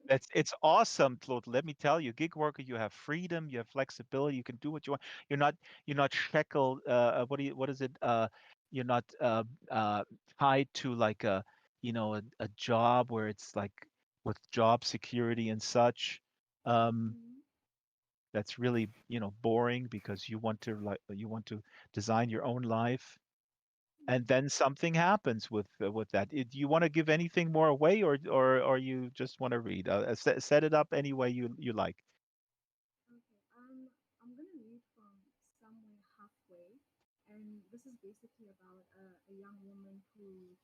It's awesome, Claude. Let me tell you, gig worker, you have freedom, you have flexibility, you can do what you want. You're not shackled. What is it? You're not uh, tied to like a job where it's like with job security and such. Um, mhm. that's really boring because you want to design your own life, and then something happens with that. Do you want to give anything more away, or you just want to read? Set it up any way you like. Okay, I'm gonna read from Somewhere Halfway, and this is basically about a young woman who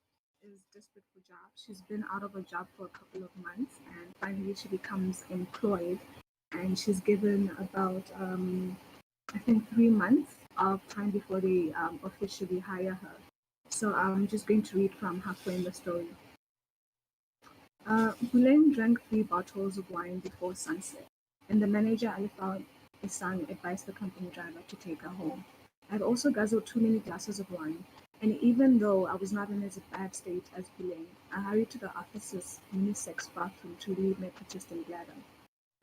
is desperate for jobs. She's been out of a job for a couple of months, and finally she becomes employed, and she's given about I think 3 months of time before they officially hire her. So I'm just going to read from halfway in the story. Ghislaine drank 3 bottles of wine before sunset, and the manager Alifal Isang advised the company driver to take her home. I'd also guzzled too many glasses of wine, and even though I was not in as bad state as Ghislaine, I hurried to the office's unisex bathroom to relieve my persistent bladder.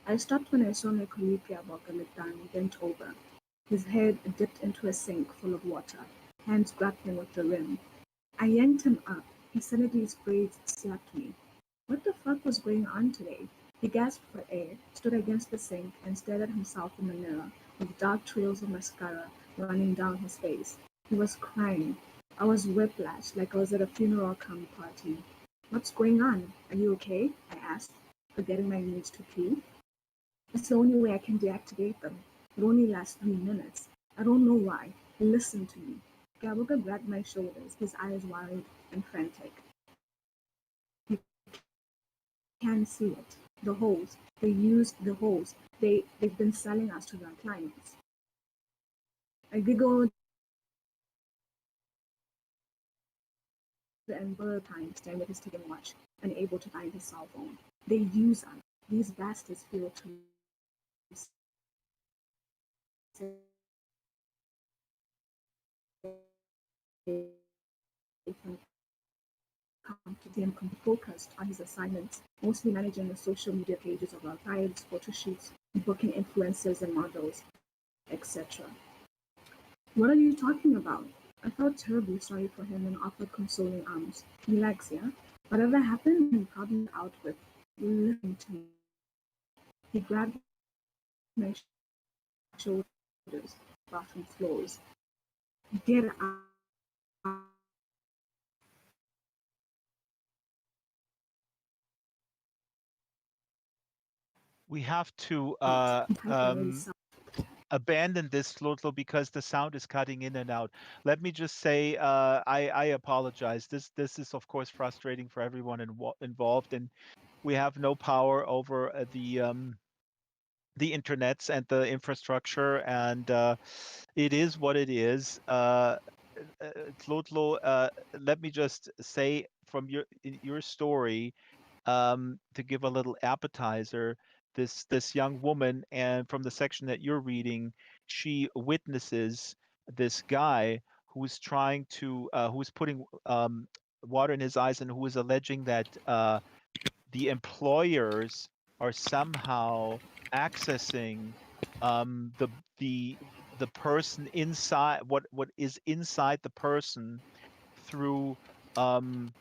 I stopped when I saw my colleague Yabokamitani bent over. His head dipped into a sink full of water, hands grappling with the rim. I yanked him up. He suddenly his braids slapped me. What the fuck was going on today? He gasped for air, stood against the sink, and stared at himself in the mirror, with dark trails of mascara running down his face. He was crying. I was whiplashed, like I was at a funeral come party. What's going on? Are you okay? I asked, forgetting my needs to pee. It's the only way I can deactivate them. It only lasts 3 minutes. I don't know why. Listen to me. Gabuga grabbed my shoulders, his eyes wide and frantic. You can see it. The holes. They used the holes. They've been selling us to their clients. I giggled and borrowed time staring at his ticking watch, unable to find his cell phone. They use us. These bastards feel too safe and comfortably focused on his assignments, mostly managing the social media pages of our clients, photo shoots, booking influencers and models, etc. What are you talking about? I felt terribly sorry for him and offered consoling arms. Relax, yeah? Whatever happened, I'm probably out with. Listen to me. He grabbed my shoulders, bathroom floors. Get out. We have to He typed already abandon this, Tlotlo, because the sound is cutting in and out. Let me just say, I apologize. This is of course frustrating for everyone involved, and we have no power over the internets and the infrastructure, and it is what it is. Tlotlo, let me just say from your story, to give a little appetizer, this young woman, and from the section that you're reading, she witnesses this guy who's trying to who's putting water in his eyes, and who is alleging that the employers are somehow accessing the the the person inside, what is inside the person, through um,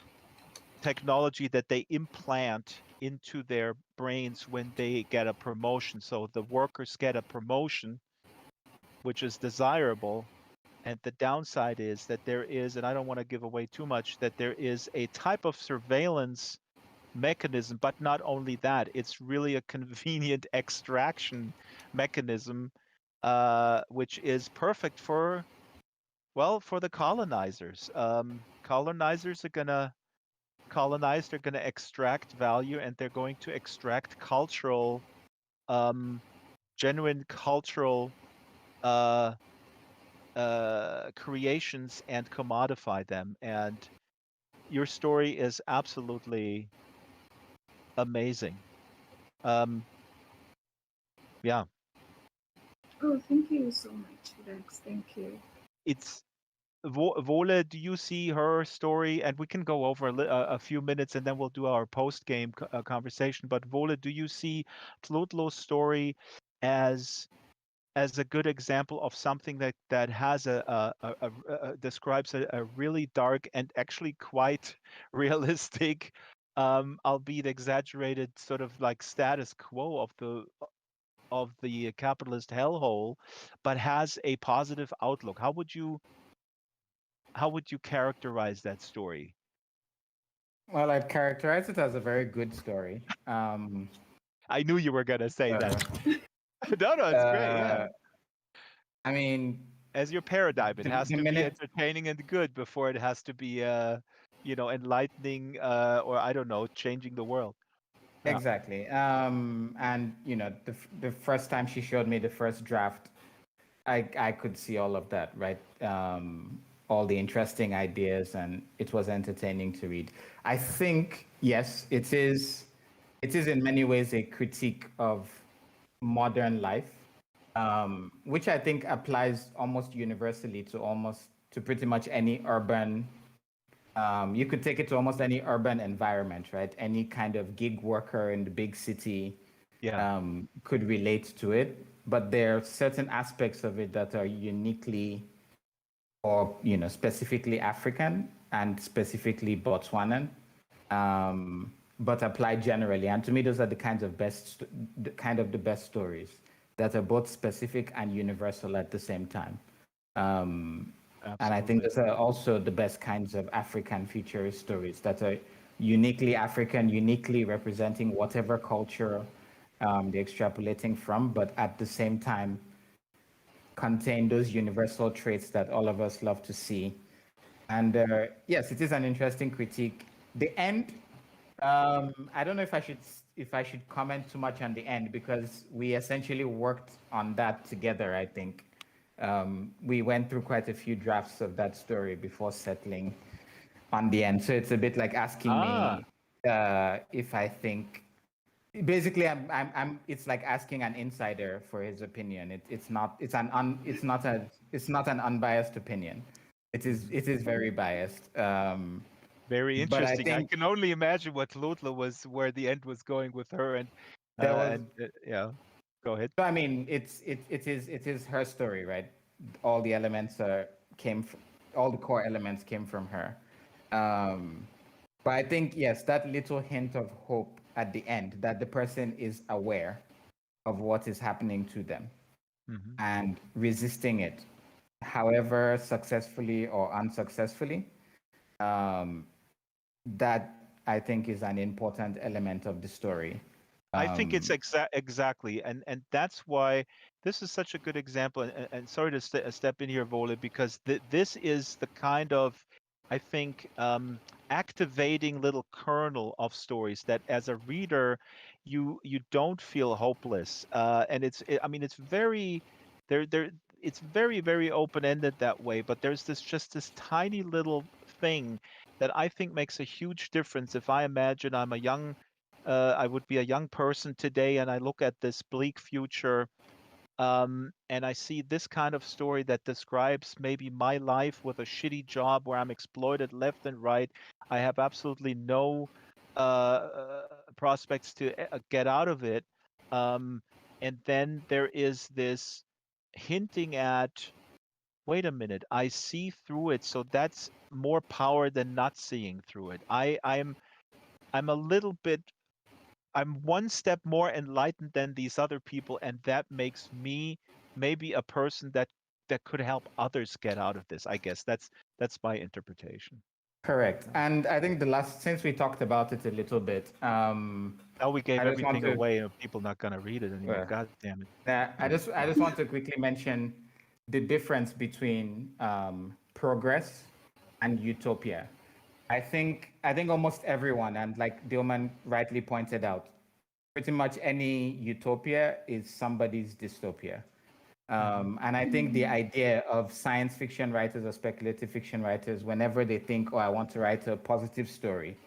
technology that they implant into their brains when they get a promotion. So the workers get a promotion, which is desirable. And the downside is that there is, and I don't want to give away too much, that there is a type of surveillance mechanism, but not only that, it's really a convenient extraction mechanism, which is perfect for, well, for the colonizers. Colonizers are gonna colonize, they're gonna extract value, and they're going to extract cultural genuine cultural uh, creations and commodify them. And your story is absolutely amazing. Um, yeah, Oh, thank you so much, Rex. Thank you. it's Wole, do you see her story? And we can go over a few minutes and then we'll do our post game conversation. But Wole, do you see Tlotlo's story as as a good example of something that has describes a really dark and actually quite realistic, albeit exaggerated, sort of like status quo of the capitalist hellhole, but has a positive outlook? How would you characterize that story? Well, I'd characterize it as a very good story. I knew you were gonna say Uh, that. No, no, it's great. Yeah. I mean, As your paradigm, it has the to be minute entertaining and good before it has to be, enlightening, or I don't know, changing the world. Yeah. exactly. And the first time she showed me the first draft, I could see all of that, right? All the interesting ideas, and it was entertaining to read. I think yes, it is. It is in many ways a critique of modern life, which I think applies almost universally to pretty much any urban. You could take it to almost any urban environment, right? Any kind of gig worker in the big city Yeah. could relate to it, but there are certain aspects of it that are uniquely or specifically African and specifically Botswanan, but applied generally. And to me, those are the best stories that are both specific and universal at the same time. And I think Absolutely. those are also the best kinds of African futurist stories that are uniquely African, uniquely representing whatever culture they're extrapolating from, but at the same time contain those universal traits that all of us love to see. And yes, it is an interesting critique. The end, I don't know if I should comment too much on the end because we essentially worked on that together. I think we went through quite a few drafts of that story before settling on the end. So it's a bit like asking Ah, me if I think. Basically, it's like asking an insider for his opinion. It's not. It's an. It's not a. It's not an unbiased opinion. It is. mhm. It is very biased. Very But I interesting. I think can only imagine what Tlotlo was, where the end was going with her, there was. and yeah. Go ahead. I mean, it is her story, right? All the elements all the core elements came from her. Um, but I think yes, that little hint of hope at the end that the person is aware of what is happening to them Hmm. and resisting it, however successfully or unsuccessfully. Um, that I think is an important element of the story. I think it's Um, exactly, and that's why this is such a good example. And sorry to step in here, Vole, because this is the kind of, I think, activating little kernel of stories that, as a reader, you don't feel hopeless. And I mean, it's very, there, it's very open ended that way. But there's this tiny little thing that I think makes a huge difference. If I imagine I'm a young I would be a young person today, and I look at this bleak future, and I see this kind of story that describes maybe my life with a shitty job where I'm exploited left and right. I have absolutely no prospects to get out of it. Um, and then there is this hinting at, wait a minute, I see through it, so that's more power than not seeing through it. I'm a little bit I'm one step more enlightened than these other people, and that makes me maybe a person that could help others get out of this. I guess that's my interpretation. Correct. And I think since we talked about it a little bit, Now we gave I just want everything to, away, and people not gonna read it anymore. uh, God damn it. I Yeah. I just want to quickly mention the difference between progress and utopia. I think almost everyone, and like Dilman rightly pointed out, pretty much any utopia is somebody's dystopia. Hmm. And I think the idea of science fiction writers or speculative fiction writers, whenever they think, oh, I want to write a positive story,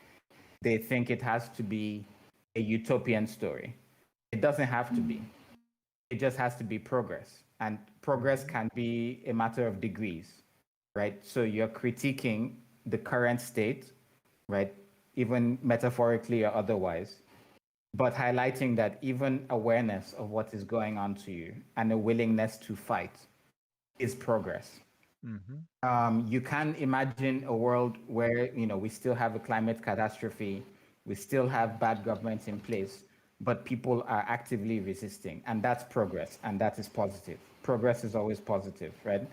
they think it has to be a utopian story. It doesn't have to be. It just has to be progress. And progress Hmm. can be a matter of degrees, right? So you're critiquing the current state, right? Even metaphorically or otherwise, but highlighting that even awareness of what is going on to you and a willingness to fight is progress. Hmm. You can imagine a world where we still have a climate catastrophe, we still have bad governments in place, but people are actively resisting, and that's progress, and that is positive. Progress is always positive, right?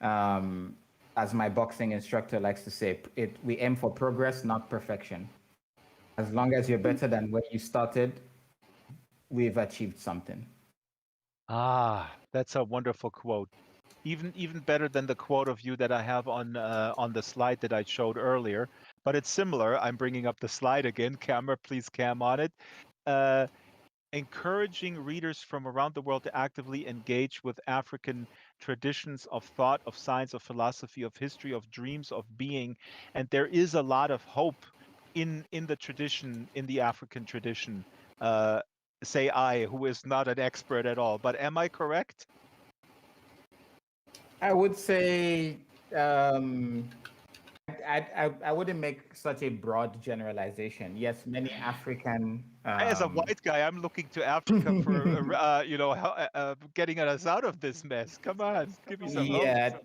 Um, as my boxing instructor likes to say, we aim for progress, not perfection. As long as you're better than where you started, we've achieved something. Ah, that's a wonderful quote. Even better than the quote of you that I have on the slide that I showed earlier. But it's similar. I'm bringing up the slide again. Camera, please cam on it. Uh, Encouraging readers from around the world to actively engage with African traditions of thought, of science, of philosophy, of history, of dreams, of being. And there is a lot of hope in the tradition, in the African tradition. Uh, Say I, who is not an expert at all. But am I correct? I would say um, I wouldn't make such a broad generalization. Yes, many African. As a white guy, I'm looking to Africa for, getting us out of this mess. Come on, give me some hope. Yeah,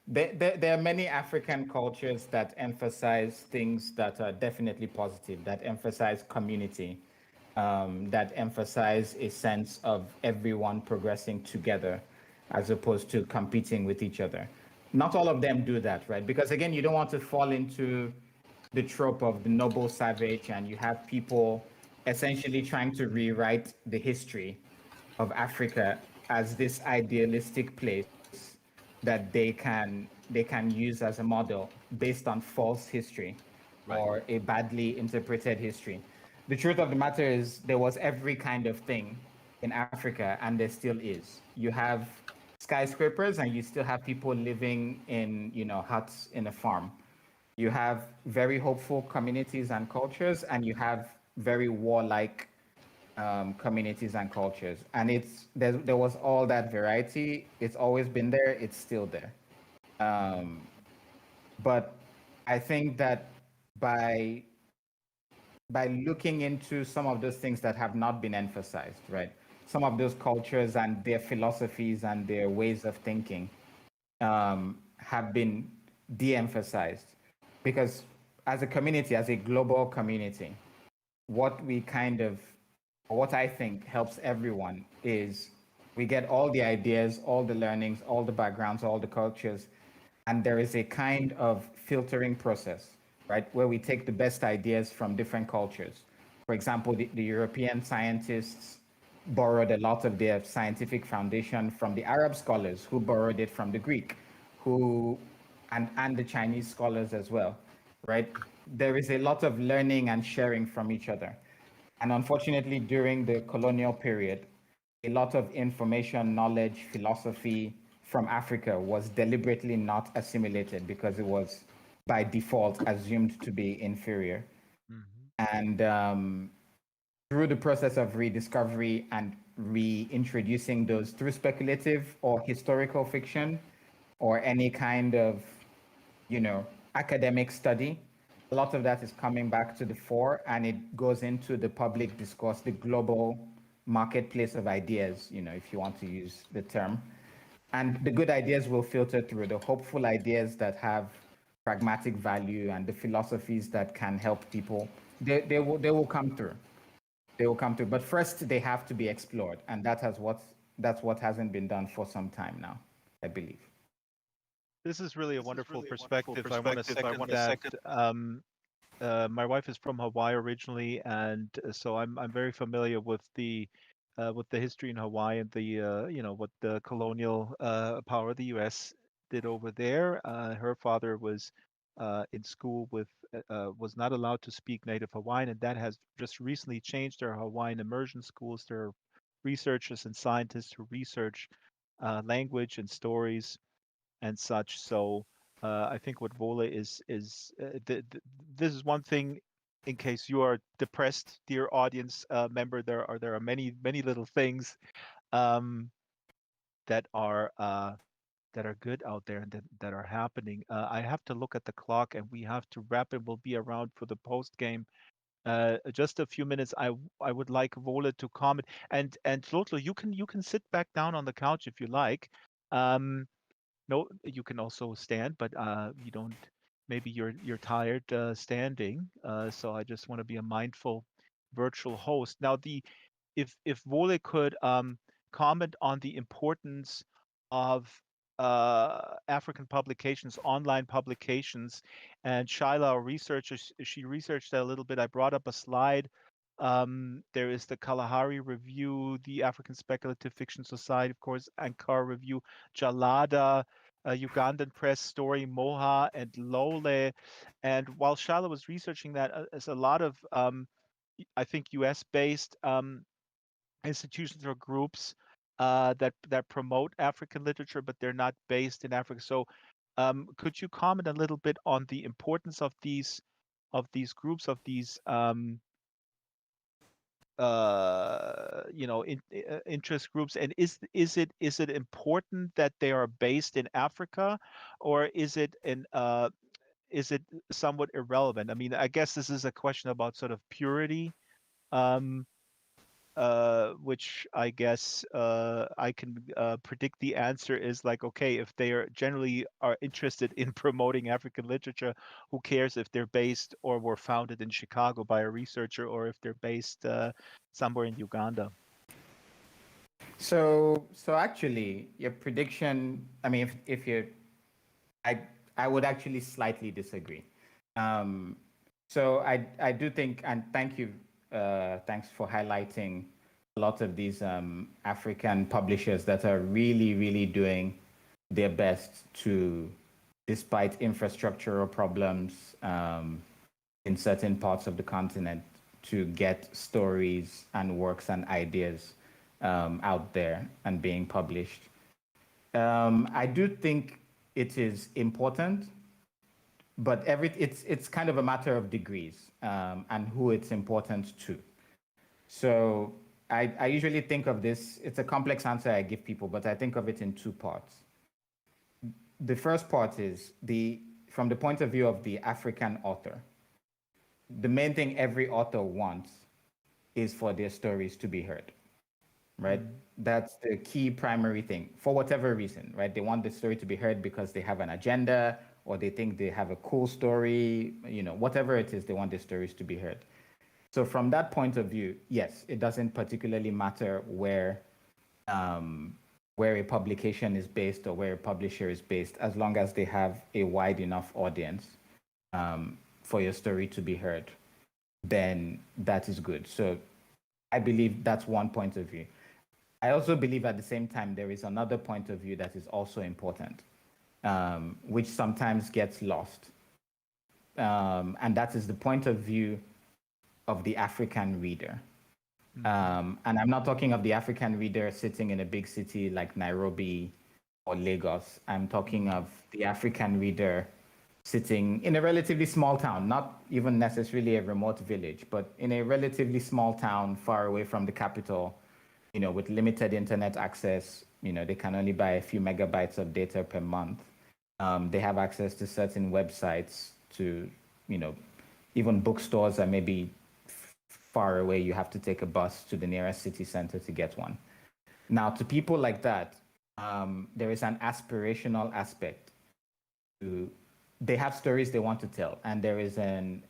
there are many African cultures that emphasize things that are definitely positive, that emphasize community, that emphasize a sense of everyone progressing together as opposed to competing with each other. Not all of them do that, right? Because again, you don't want to fall into the trope of the noble savage, and you have people essentially trying to rewrite the history of Africa as this idealistic place that they can use as a model based on false history Right. or a badly interpreted history. The truth of the matter is there was every kind of thing in Africa, and there still is. You have skyscrapers and you still have people living in huts in a farm. You have very hopeful communities and cultures, and you have very warlike communities and cultures. And there was all that variety. It's always been there. It's still there. Um, but I think that by by looking into some of those things that have not been emphasized, right? Some of those cultures and their philosophies and their ways of thinking have been de-emphasized because as a community, as a global community, what we kind of, what I think helps everyone is we get all the ideas, all the learnings, all the backgrounds, all the cultures, and there is a kind of filtering process, right, where we take the best ideas from different cultures. For example, the European scientists borrowed a lot of their scientific foundation from the Arab scholars who borrowed it from the Greek, who and the Chinese scholars as well, right? There is a lot of learning and sharing from each other. And unfortunately, during the colonial period, a lot of information, knowledge, philosophy from Africa was deliberately not assimilated because it was by default assumed to be inferior. Hmm. And through the process of rediscovery and reintroducing those through speculative or historical fiction or any kind of you know, academic study, a lot of that is coming back to the fore and it goes into the public discourse, the global marketplace of ideas, if you want to use the term. And the good ideas will filter through the hopeful ideas that have pragmatic value and the philosophies that can help people. They will come through. They will come through. But first they have to be explored. And that's what hasn't been done for some time now, I believe. This is really a wonderful perspective. I want to second that. My wife is from Hawaii originally, and so I'm very familiar with the history in Hawaii and the what the colonial power of the U.S. did over there. Her father was in school with was not allowed to speak native Hawaiian, and that has just recently changed. There are Hawaiian immersion schools. There are researchers and scientists who research language and stories and such. So I think what Wole is this is one thing. In case you are depressed, dear audience member, there are many little things um, that are good out there and that are happening. I have to look at the clock and we have to wrap it. We'll be around for the post game. Just a few minutes. I would like Wole to comment and Tlotlo, you can sit back down on the couch if you like. Um, no, you can also stand, but you don't. Maybe you're tired standing. So I just want to be a mindful virtual host. Now, if Wole could comment on the importance of African publications, online publications, and Shaila, our researcher, she researched that a little bit. I brought up a slide. There is the Kalahari Review, the African Speculative Fiction Society, of course, Ankara Review, Jalada, Ugandan Press, Story, Moha, and Lole. And while Shaila was researching that, there's a lot of, I think, US-based institutions or groups that promote African literature, but they're not based in Africa. So, could you comment a little bit on the importance of these groups, of these interest groups, and is it important that they are based in Africa, or is it somewhat irrelevant? I mean, I guess this is a question about sort of purity. Um, which I guess I can predict the answer is like, okay, if they are generally are interested in promoting African literature, who cares if they're based or were founded in Chicago by a researcher or if they're based somewhere in Uganda? So actually, your prediction. I mean, if you're, I I would actually slightly disagree. Um, so I do think, and thank you, thanks for highlighting a lot of these African publishers that are really doing their best to, despite infrastructural problems in certain parts of the continent, to get stories and works and ideas out there and being published. I do think it is important, but it's kind of a matter of degrees and who it's important to. So I usually think of this. It's a complex answer I give people, but I think of it in two parts. The first part is from the point of view of the African author. The main thing every author wants is for their stories to be heard, right? That's the key primary thing for whatever reason, right? They want the story to be heard because they have an agenda or they think they have a cool story, whatever it is, they want their stories to be heard. So from that point of view, yes, it doesn't particularly matter where a publication is based or where a publisher is based, as long as they have a wide enough audience for your story to be heard, then that is good. So I believe that's one point of view. I also believe at the same time there is another point of view that is also important, which sometimes gets lost. And that is the point of view of the African reader. And I'm not talking of the African reader sitting in a big city like Nairobi or Lagos. I'm talking of the African reader sitting in a relatively small town, not even necessarily a remote village, but in a relatively small town far away from the capital, with limited internet access. They can only buy a few megabytes of data per month. They have access to certain websites, to, even bookstores are maybe far away. You have to take a bus to the nearest city center to get one. Now, to people like that, there is an aspirational aspect to, they have stories they want to tell, and there's an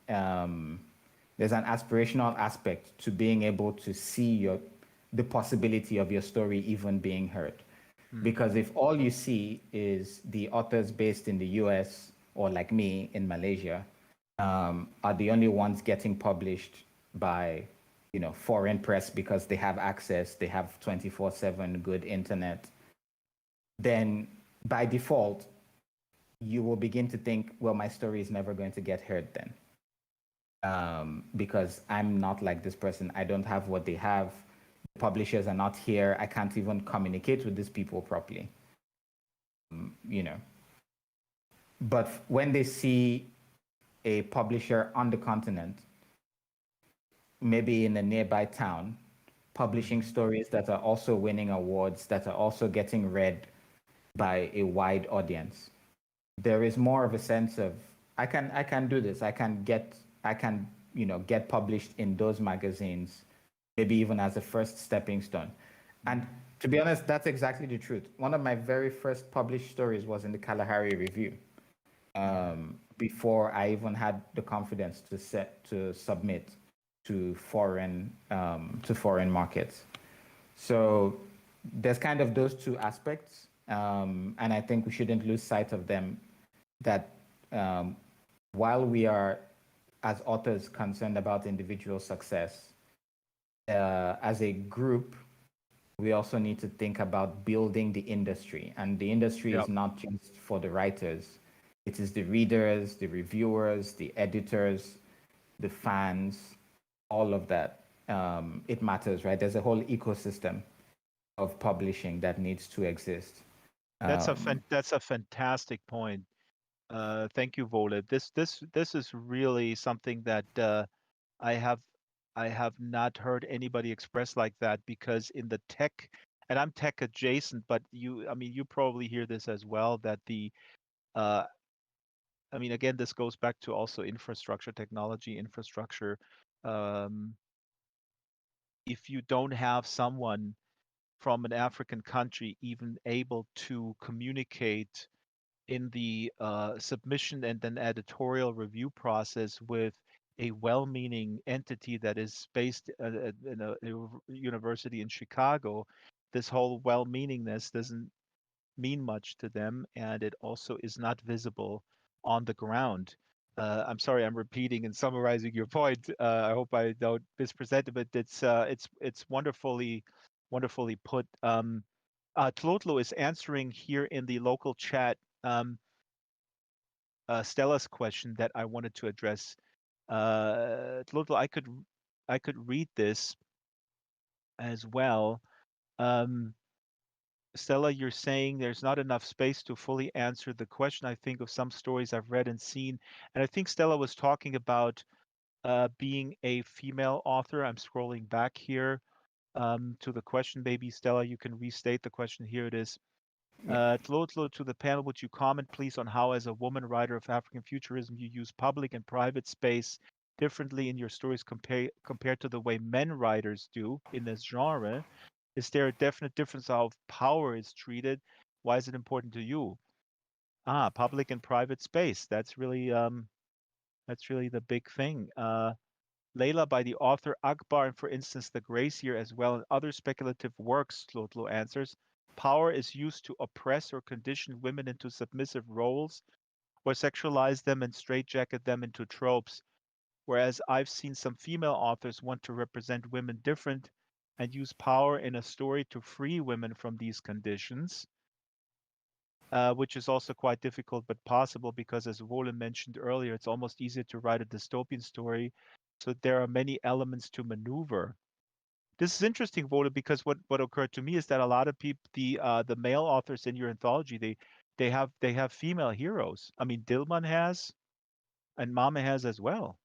aspirational aspect to being able to see the possibility of your story even being heard. Because if all you see is the authors based in the US or like me in Malaysia are the only ones getting published by foreign press because they have access, they have 24/7 good internet, then by default you will begin to think, well, my story is never going to get heard then. Because I'm not like this person. I don't have what they have. The publishers are not here. I can't even communicate with these people properly. You know. But when they see a publisher on the continent, maybe in a nearby town, publishing stories that are also winning awards, that are also getting read by a wide audience, there is more of a sense of I can do this. I can get published in those magazines, maybe even as a first stepping stone. And to be honest, that's exactly the truth. One of my very first published stories was in the Kalahari Review. Before I even had the confidence to submit to foreign markets. So there's kind of those two aspects, and I think we shouldn't lose sight of them. That while we are, as authors, concerned about individual success, as a group, we also need to think about building the industry. And the industry is not just for the writers. It is the readers, the reviewers, the editors, the fans, all of that. It matters, right? There's a whole ecosystem of publishing that needs to exist. That's a fantastic point. Thank you, Wole. This is really something that I have not heard anybody express like that, because in the tech, and I'm tech adjacent, but you probably hear this as well, that again, this goes back to also infrastructure, technology infrastructure. If you don't have someone from an African country even able to communicate in the submission and then editorial review process with a well-meaning entity that is based in a university in Chicago, this whole well-meaningness doesn't mean much to them, and it also is not visible on the ground. I'm sorry, I'm repeating and summarizing your point. I hope I don't mispresent it, but it's wonderfully put. Tlotlo is answering here in the local chat Stella's question that I wanted to address. Tlotlo, I could read this as well. Stella, you're saying there's not enough space to fully answer the question. I think of some stories I've read and seen, and I think Stella was talking about being a female author. I'm scrolling back here to the question. Maybe Stella, you can restate the question. Here it is. Tlotlo, to the panel, would you comment please on how, as a woman writer of African futurism, you use public and private space differently in your stories compared to the way men writers do in this genre? Is there a definite difference how power is treated? Why is it important to you? Public and private space. That's really the big thing. Layla, by the author Akbar, and for instance, The Gracier as well, and other speculative works, Tlotlo answers, power is used to oppress or condition women into submissive roles, or sexualize them and straitjacket them into tropes. Whereas I've seen some female authors want to represent women different and use power in a story to free women from these conditions, which is also quite difficult but possible because, as Wole mentioned earlier, it's almost easier to write a dystopian story, so there are many elements to maneuver. This is interesting, Wole, because what occurred to me is that a lot of people, the male authors in your anthology, they have female heroes. I mean, Dilman has, and Mama has as well.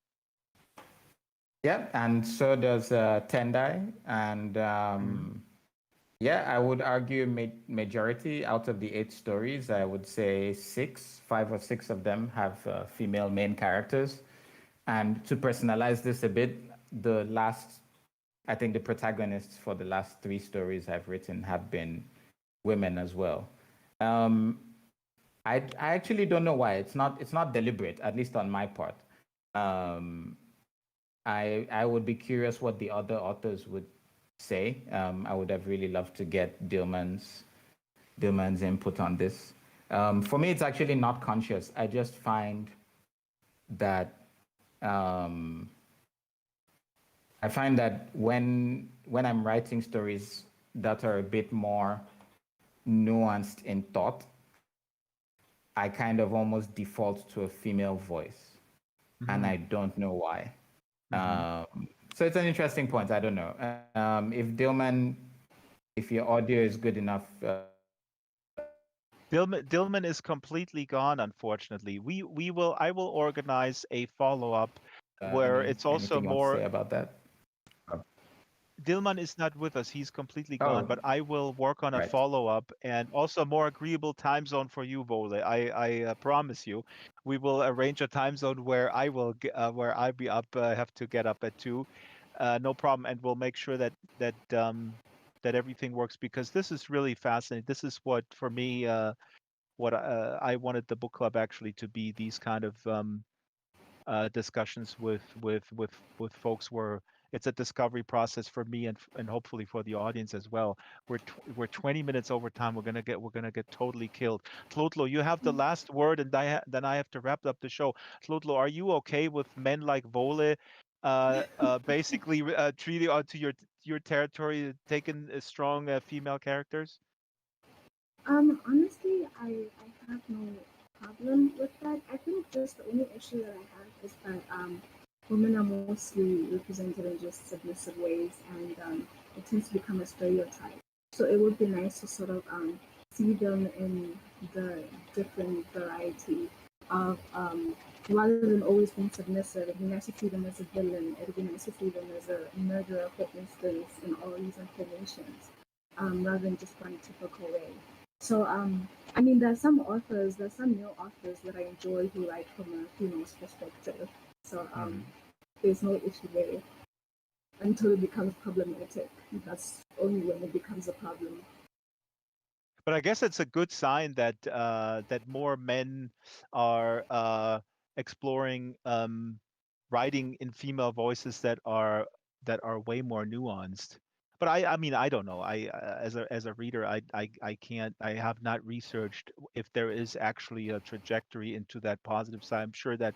Yeah, and so does Tendai, and yeah, I would argue majority out of the 8 stories, I would say 5 or 6 of them have female main characters. And to personalize this a bit, I think the protagonists for the last 3 stories I've written have been women as well. I actually don't know why. It's not deliberate, at least on my part. I would be curious what the other authors would say. I would have really loved to get Dilman's input on this. For me, it's actually not conscious. I just find that when I'm writing stories that are a bit more nuanced in thought, I kind of almost default to a female voice, and I Mhm. don't know why. Mhm. So it's an interesting point. I don't know. If Dilman, if your audio is good enough, Dilman is completely gone, unfortunately. We will I will organize a follow-up where it's anything also you want to say more. about that? Dilman is not with us. He's completely gone, Oh, but I will work on a right. follow-up and also a more agreeable time zone for you, Vole. I promise you. We will arrange a time zone where where I'll be up, have to get up at 2. No problem, and we'll make sure that everything works because this is really fascinating. This is what for me what I wanted the book club actually to be, these kind of discussions with folks where it's a discovery process for me and hopefully for the audience as well. We're 20 minutes over time. We're gonna get totally killed. Tlotlo, you have the last word, and then I have to wrap up the show. Tlotlo, are you okay with men like Vole, basically treating onto your territory, taking strong female characters? Honestly, I have no problem with that. I think just the only issue that I have is that women are mostly represented in just submissive ways, and it tends to become a stereotype. So it would be nice to sort of see them in the different variety of rather than always being submissive. It'd be nice to see them as a villain. It'd be nice to see them as a murderer, for instance, in all these incarnations, rather than just one typical way. So, I mean, there's some new authors that I enjoy who write from a female's perspective. So, Mhm. there's no issue there until it becomes problematic. That's only when it becomes a problem. But I guess it's a good sign that more men are exploring writing in female voices that are way more nuanced. But I mean I don't know. As a reader I can't, I have not researched if there is actually a trajectory into that positive side. I'm sure that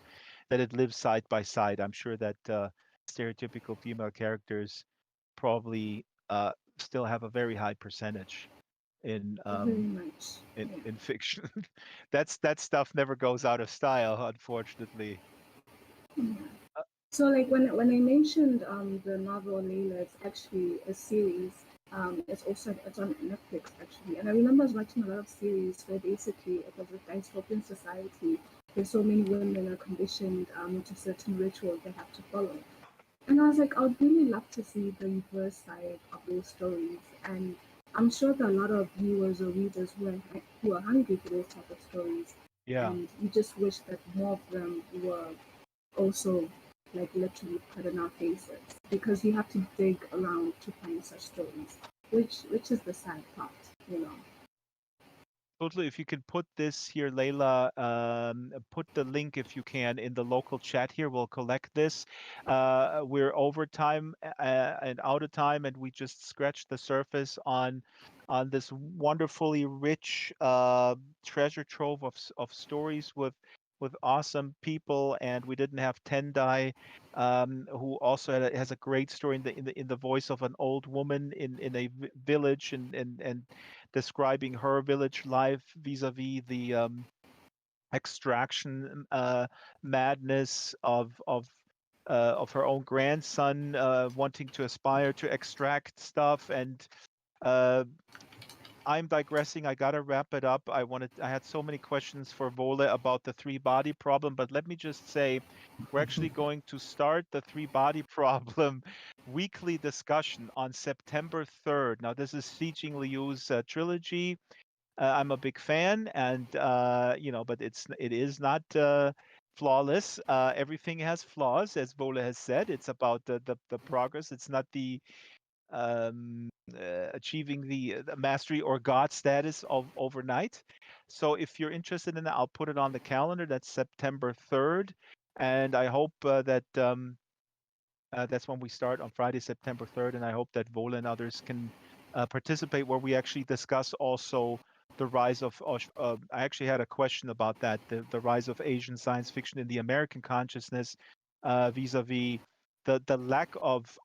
it lives side by side. I'm sure that stereotypical female characters probably still have a very high percentage in Very much. Yeah. in fiction. That stuff never goes out of style, unfortunately. Yeah. Uh, So like when I mentioned the novel Layla, it's actually a series. It's on Netflix actually, and I remember I was watching a lot of series where basically it was a dystopian society where so many women are conditioned into certain rituals they have to follow. And I was like, I would really love to see the reverse side of those stories. And I'm sure that a lot of viewers or readers who are hungry for those type of stories, yeah, and we just wish that more of them were also like literally put in our faces because you have to dig around to find such stories, which is the sad part, you know. totally. If you can put this here, Layla, put the link if you can in the local chat here. We'll collect this. We're over time and out of time, and we just scratched the surface on this wonderfully rich treasure trove of stories with awesome people. And we didn't have Tendai, who also has a great story in the voice of an old woman in a village and describing her village life vis-a-vis the extraction madness of her own grandson wanting to aspire to extract stuff. And uh, I'm digressing. I gotta wrap it up. I had so many questions for Vole about the three body problem, but let me just say, we're actually going to start the three body problem weekly discussion on September 3rd. Now, this is Xi Liu's trilogy. I'm a big fan, and but it is not flawless. Everything has flaws, as Vole has said. It's about the progress. It's not the achieving the mastery or god status of overnight. So if you're interested in that, I'll put it on the calendar. That's September 3rd, and I hope that's when we start on Friday, September 3rd, and I hope that Vola and others can participate, where we actually discuss also the rise of I actually had a question about that, the rise of Asian science fiction in the American consciousness, vis-a-vis the lack of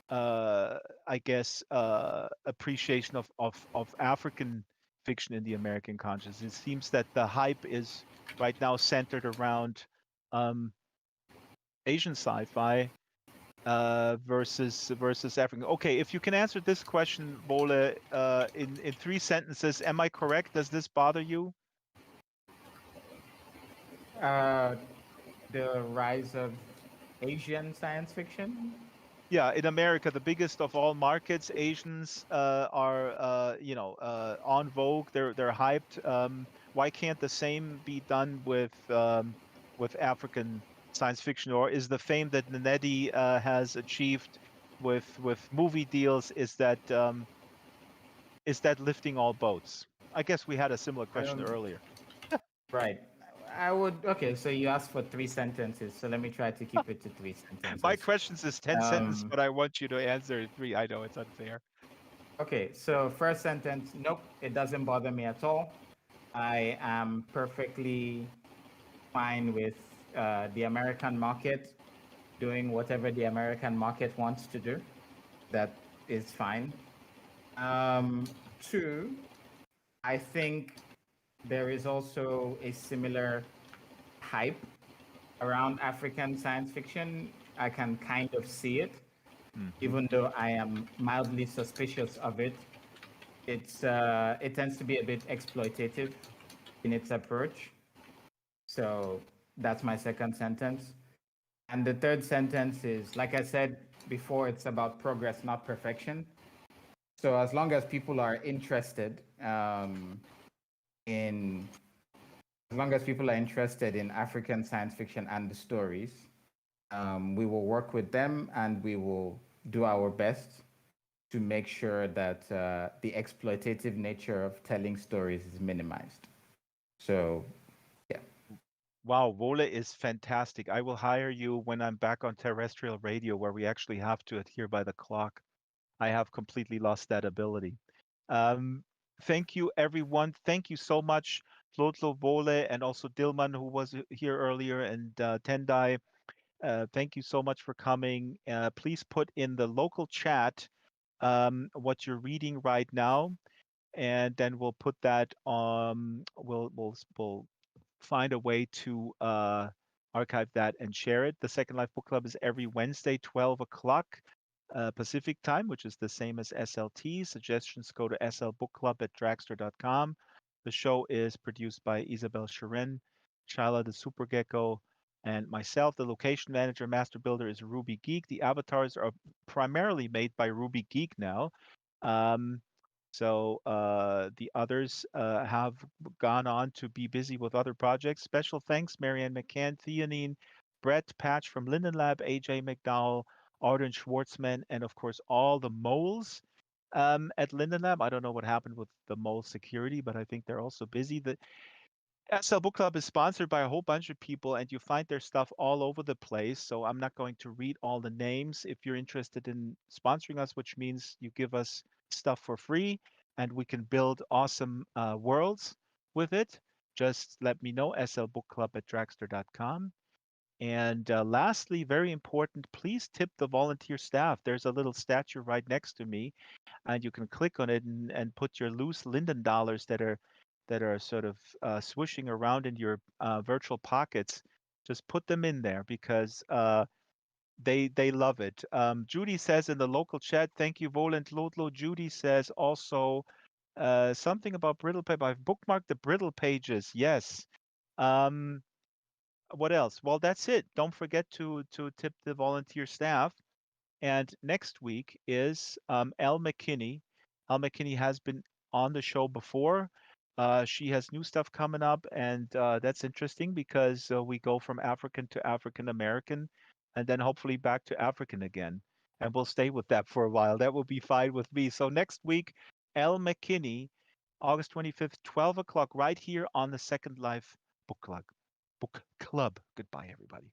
I guess appreciation of African fiction in the American consciousness. It seems that the hype is right now centered around um, Asian sci-fi versus African. Okay, if you can answer this question, Wole, in 3 sentences, am I correct? Does this bother you? Uh, the rise of Asian science fiction. Yeah, in America, the biggest of all markets, Asians are on vogue. They're hyped. Why can't the same be done with African science fiction? Or is the fame that Nanetti has achieved with movie deals, is that lifting all boats? I guess we had a similar I question don't. earlier. Right. I would. Okay, so you asked for 3 sentences, so let me try to keep it to three My sentences. questions is 10 sentences, Um, but I want you to answer in three. I know it's unfair. okay, so first sentence, nope, it doesn't bother me at all. I am perfectly fine with the American market doing whatever the American market wants to do. That is fine. Two, I think there is also a similar hype around African science fiction. I can kind of see it, Mhm. even though I am mildly suspicious of it. It tends to be a bit exploitative in its approach. So that's my second sentence. And the third sentence is, like I said before, it's about progress, not perfection. So as long as people are interested in, as long as people are interested in African science fiction and the stories, we will work with them and we will do our best to make sure that the exploitative nature of telling stories is minimized. So, yeah. Wow, Wole is fantastic. I will hire you when I'm back on terrestrial radio where we actually have to adhere by the clock. I have completely lost that ability. Um, Thank you, everyone. Thank you so much, Tlotlo, Wole, and also Dilman, who was here earlier, and Tendai. Thank you so much for coming. Please put in the local chat what you're reading right now, and then we'll put that on. We'll find a way to archive that and share it. The Second Life Book Club is every Wednesday, 12 o'clock Pacific time, which is the same as SLT. Suggestions go to slbookclub@draxtor.com. The show is produced by Isabel Sharin, Shala the Super Gecko, and myself. The location manager, master builder is Ruby Geek. The avatars are primarily made by Ruby Geek now. Um, the others have gone on to be busy with other projects. Special thanks, Marianne McCann, Theanine, Brett Patch from Linden Lab, AJ McDowell, Arden Schwartzman, and of course all the moles at Linden Lab. I don't know what happened with the mole security, but I think they're also busy. The SL Book Club is sponsored by a whole bunch of people, and you find their stuff all over the place. So I'm not going to read all the names. If you're interested in sponsoring us, which means you give us stuff for free, and we can build awesome worlds with it, just let me know. slbookclub@draxtor.com. And lastly, very important, please tip the volunteer staff. There's a little statue right next to me, and you can click on it and put your loose Linden dollars that are sort of swishing around in your virtual pockets. Just put them in there because they love it. Judy says in the local chat, thank you, Volent Lodlo. Judy says also something about brittle paper. I've bookmarked the brittle pages. Yes. Um, what else? Well, that's it. Don't forget to tip the volunteer staff. And next week is Elle McKinney. Elle McKinney has been on the show before. She has new stuff coming up, and that's interesting because we go from African to African American, and then hopefully back to African again. And we'll stay with that for a while. That will be fine with me. So next week, Elle McKinney, August 25th, 12 o'clock, right here on the Second Life Book Club. Book Club. Goodbye, everybody.